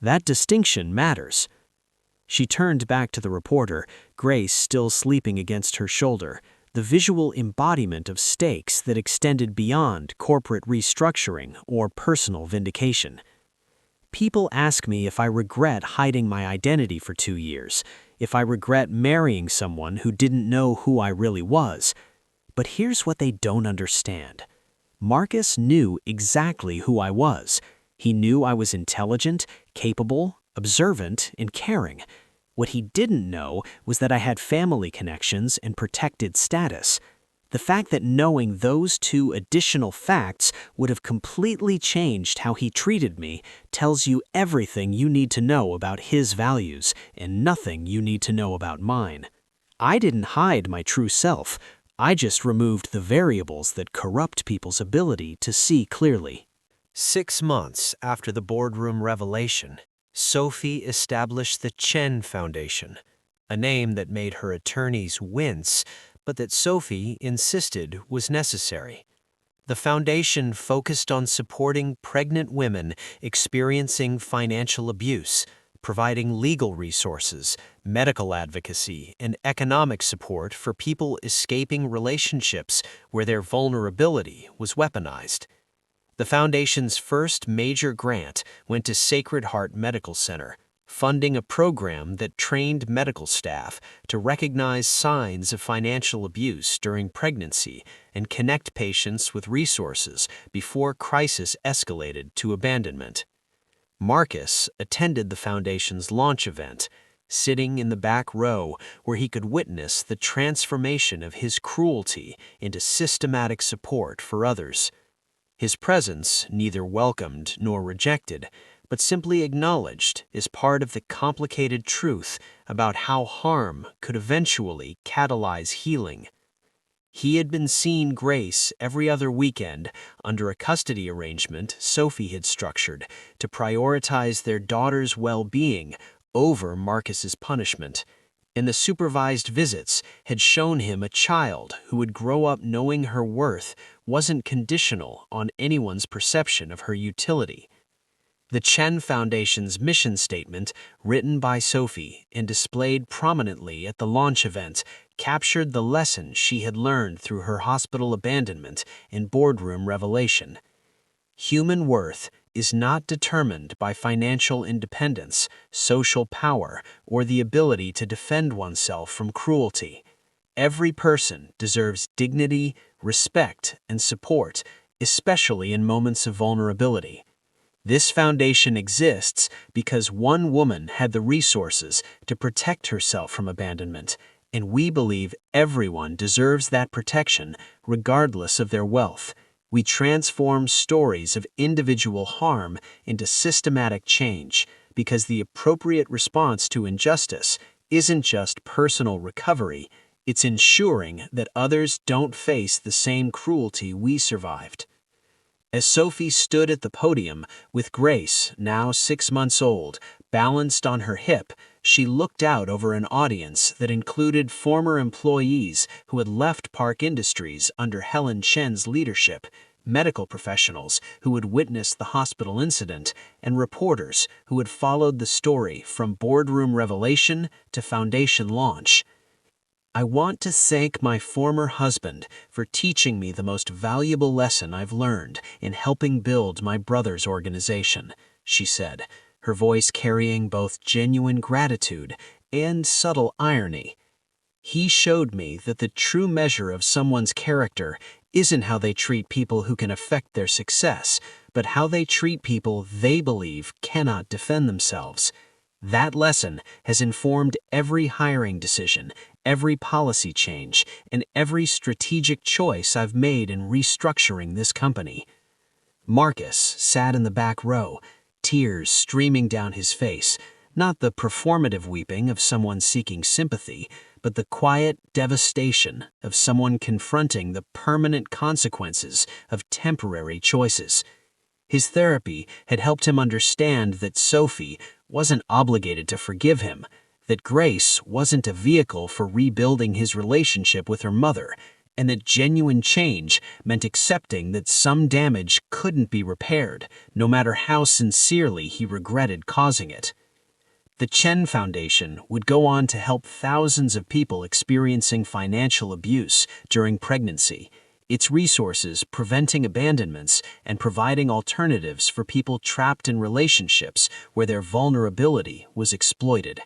That distinction matters." She turned back to the reporter, Grace still sleeping against her shoulder, the visual embodiment of stakes that extended beyond corporate restructuring or personal vindication. "People ask me if I regret hiding my identity for 2 years, if I regret marrying someone who didn't know who I really was. But here's what they don't understand. Marcus knew exactly who I was. He knew I was intelligent, capable, observant, and caring. What he didn't know was that I had family connections and protected status. The fact that knowing those 2 additional facts would have completely changed how he treated me tells you everything you need to know about his values and nothing you need to know about mine. I didn't hide my true self. I just removed the variables that corrupt people's ability to see clearly." 6 months after the boardroom revelation, Sophie established the Chen Foundation, a name that made her attorneys wince, but that Sophie insisted was necessary. The foundation focused on supporting pregnant women experiencing financial abuse, providing legal resources, medical advocacy, and economic support for people escaping relationships where their vulnerability was weaponized. The Foundation's first major grant went to Sacred Heart Medical Center, funding a program that trained medical staff to recognize signs of financial abuse during pregnancy and connect patients with resources before crisis escalated to abandonment. Marcus attended the Foundation's launch event, sitting in the back row where he could witness the transformation of his cruelty into systematic support for others. His presence neither welcomed nor rejected, but simply acknowledged as part of the complicated truth about how harm could eventually catalyze healing. He had been seeing Grace every other weekend under a custody arrangement Sophie had structured to prioritize their daughter's well-being over Marcus's punishment, and the supervised visits had shown him a child who would grow up knowing her worth wasn't conditional on anyone's perception of her utility. The Chen Foundation's mission statement, written by Sophie and displayed prominently at the launch event, captured the lesson she had learned through her hospital abandonment and boardroom revelation. Human worth is not determined by financial independence, social power, or the ability to defend oneself from cruelty. Every person deserves dignity, respect, and support, especially in moments of vulnerability. This foundation exists because one woman had the resources to protect herself from abandonment, and we believe everyone deserves that protection regardless of their wealth. We transform stories of individual harm into systematic change because the appropriate response to injustice isn't just personal recovery, it's ensuring that others don't face the same cruelty we survived. As Sophie stood at the podium with Grace, now 6 months old, balanced on her hip, she looked out over an audience that included former employees who had left Park Industries under Helen Chen's leadership, medical professionals who had witnessed the hospital incident, and reporters who had followed the story from boardroom revelation to foundation launch. I want to thank my former husband for teaching me the most valuable lesson I've learned in helping build my brother's organization, she said, her voice carrying both genuine gratitude and subtle irony. He showed me that the true measure of someone's character isn't how they treat people who can affect their success, but how they treat people they believe cannot defend themselves. That lesson has informed every hiring decision, every policy change, and every strategic choice I've made in restructuring this company. Marcus sat in the back row, tears streaming down his face, not the performative weeping of someone seeking sympathy, but the quiet devastation of someone confronting the permanent consequences of temporary choices. His therapy had helped him understand that Sophie wasn't obligated to forgive him, that Grace wasn't a vehicle for rebuilding his relationship with her mother, and that genuine change meant accepting that some damage couldn't be repaired, no matter how sincerely he regretted causing it. The Chen Foundation would go on to help thousands of people experiencing financial abuse during pregnancy, its resources preventing abandonments and providing alternatives for people trapped in relationships where their vulnerability was exploited.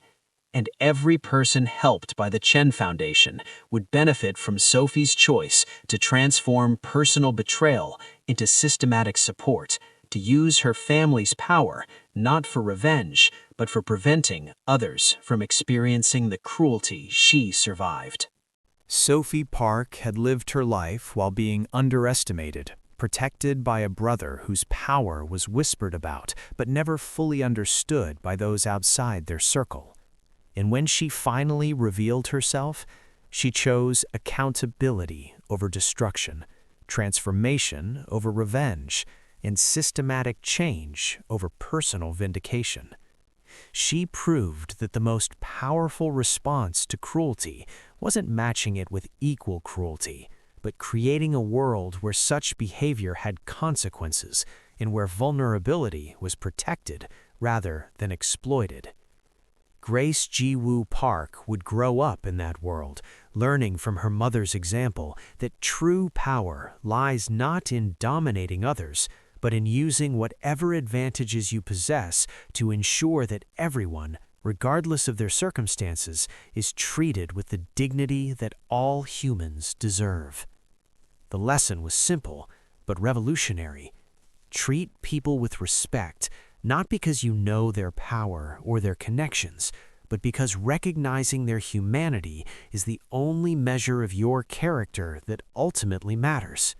And every person helped by the Chen Foundation would benefit from Sophie's choice to transform personal betrayal into systematic support, to use her family's power not for revenge, but for preventing others from experiencing the cruelty she survived. Sophie Park had lived her life while being underestimated, protected by a brother whose power was whispered about but never fully understood by those outside their circle. And when she finally revealed herself, she chose accountability over destruction, transformation over revenge, and systematic change over personal vindication. She proved that the most powerful response to cruelty wasn't matching it with equal cruelty, but creating a world where such behavior had consequences and where vulnerability was protected rather than exploited. Grace Ji-woo Park would grow up in that world, learning from her mother's example that true power lies not in dominating others, but in using whatever advantages you possess to ensure that everyone, regardless of their circumstances, is treated with the dignity that all humans deserve. The lesson was simple, but revolutionary. Treat people with respect, not because you know their power or their connections, but because recognizing their humanity is the only measure of your character that ultimately matters.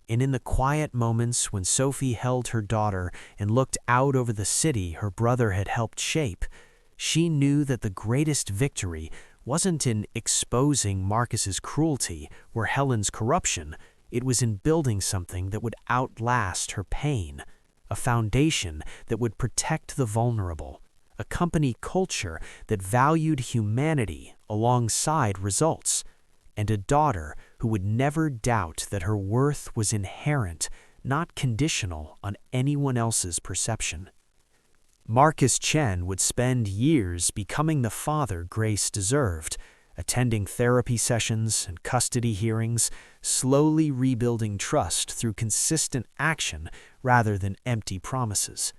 And in the quiet moments when Sophie held her daughter and looked out over the city her brother had helped shape, she knew that the greatest victory wasn't in exposing Marcus's cruelty or Helen's corruption. It was in building something that would outlast her pain, a foundation that would protect the vulnerable, a company culture that valued humanity alongside results, and a daughter who would never doubt that her worth was inherent, not conditional on anyone else's perception. Marcus Chen would spend years becoming the father Grace deserved, attending therapy sessions and custody hearings, slowly rebuilding trust through consistent action rather than empty promises.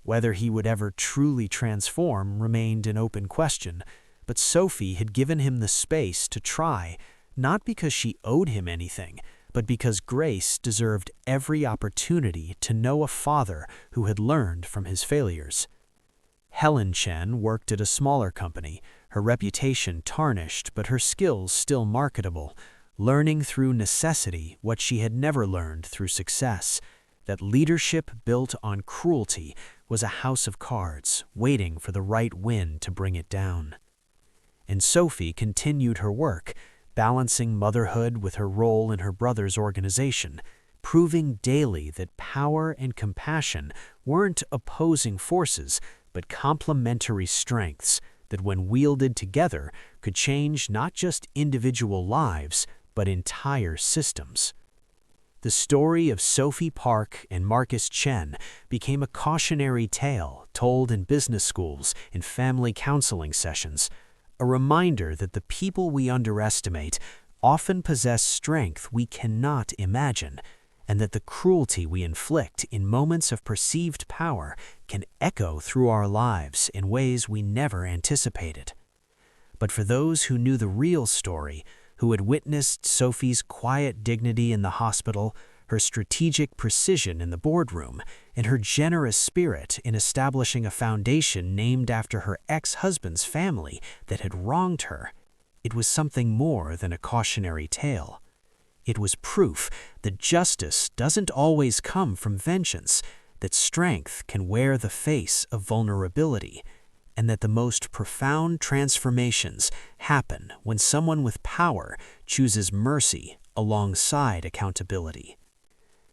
Whether he would ever truly transform remained an open question, but Sophie had given him the space to try, not because she owed him anything, but because Grace deserved every opportunity to know a father who had learned from his failures. Helen Chen worked at a smaller company, her reputation tarnished but her skills still marketable, learning through necessity what she had never learned through success, that leadership built on cruelty was a house of cards, waiting for the right wind to bring it down. And Sophie continued her work, balancing motherhood with her role in her brother's organization, proving daily that power and compassion weren't opposing forces, but complementary strengths that when wielded together could change not just individual lives, but entire systems. The story of Sophie Park and Marcus Chen became a cautionary tale told in business schools and family counseling sessions, a reminder that the people we underestimate often possess strength we cannot imagine, and that the cruelty we inflict in moments of perceived power can echo through our lives in ways we never anticipated. But for those who knew the real story, who had witnessed Sophie's quiet dignity in the hospital, her strategic precision in the boardroom, and her generous spirit in establishing a foundation named after her ex-husband's family that had wronged her, it was something more than a cautionary tale. It was proof that justice doesn't always come from vengeance, that strength can wear the face of vulnerability, and that the most profound transformations happen when someone with power chooses mercy alongside accountability.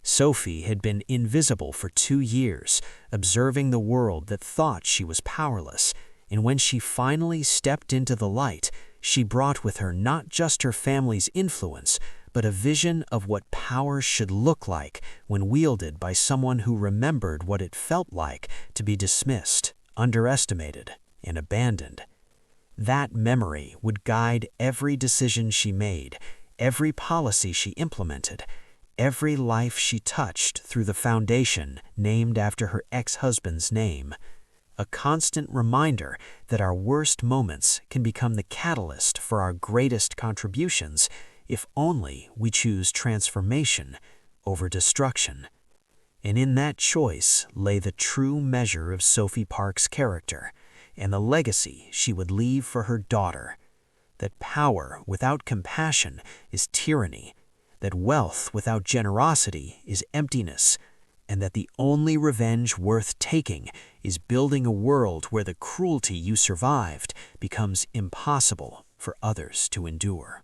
Sophie had been invisible for 2 years, observing the world that thought she was powerless, and when she finally stepped into the light, she brought with her not just her family's influence, but a vision of what power should look like when wielded by someone who remembered what it felt like to be dismissed, underestimated, and abandoned. That memory would guide every decision she made, every policy she implemented, every life she touched through the foundation named after her ex-husband's name. A constant reminder that our worst moments can become the catalyst for our greatest contributions if only we choose transformation over destruction. And in that choice lay the true measure of Sophie Park's character and the legacy she would leave for her daughter. That power without compassion is tyranny, that wealth without generosity is emptiness, and that the only revenge worth taking is building a world where the cruelty you survived becomes impossible for others to endure.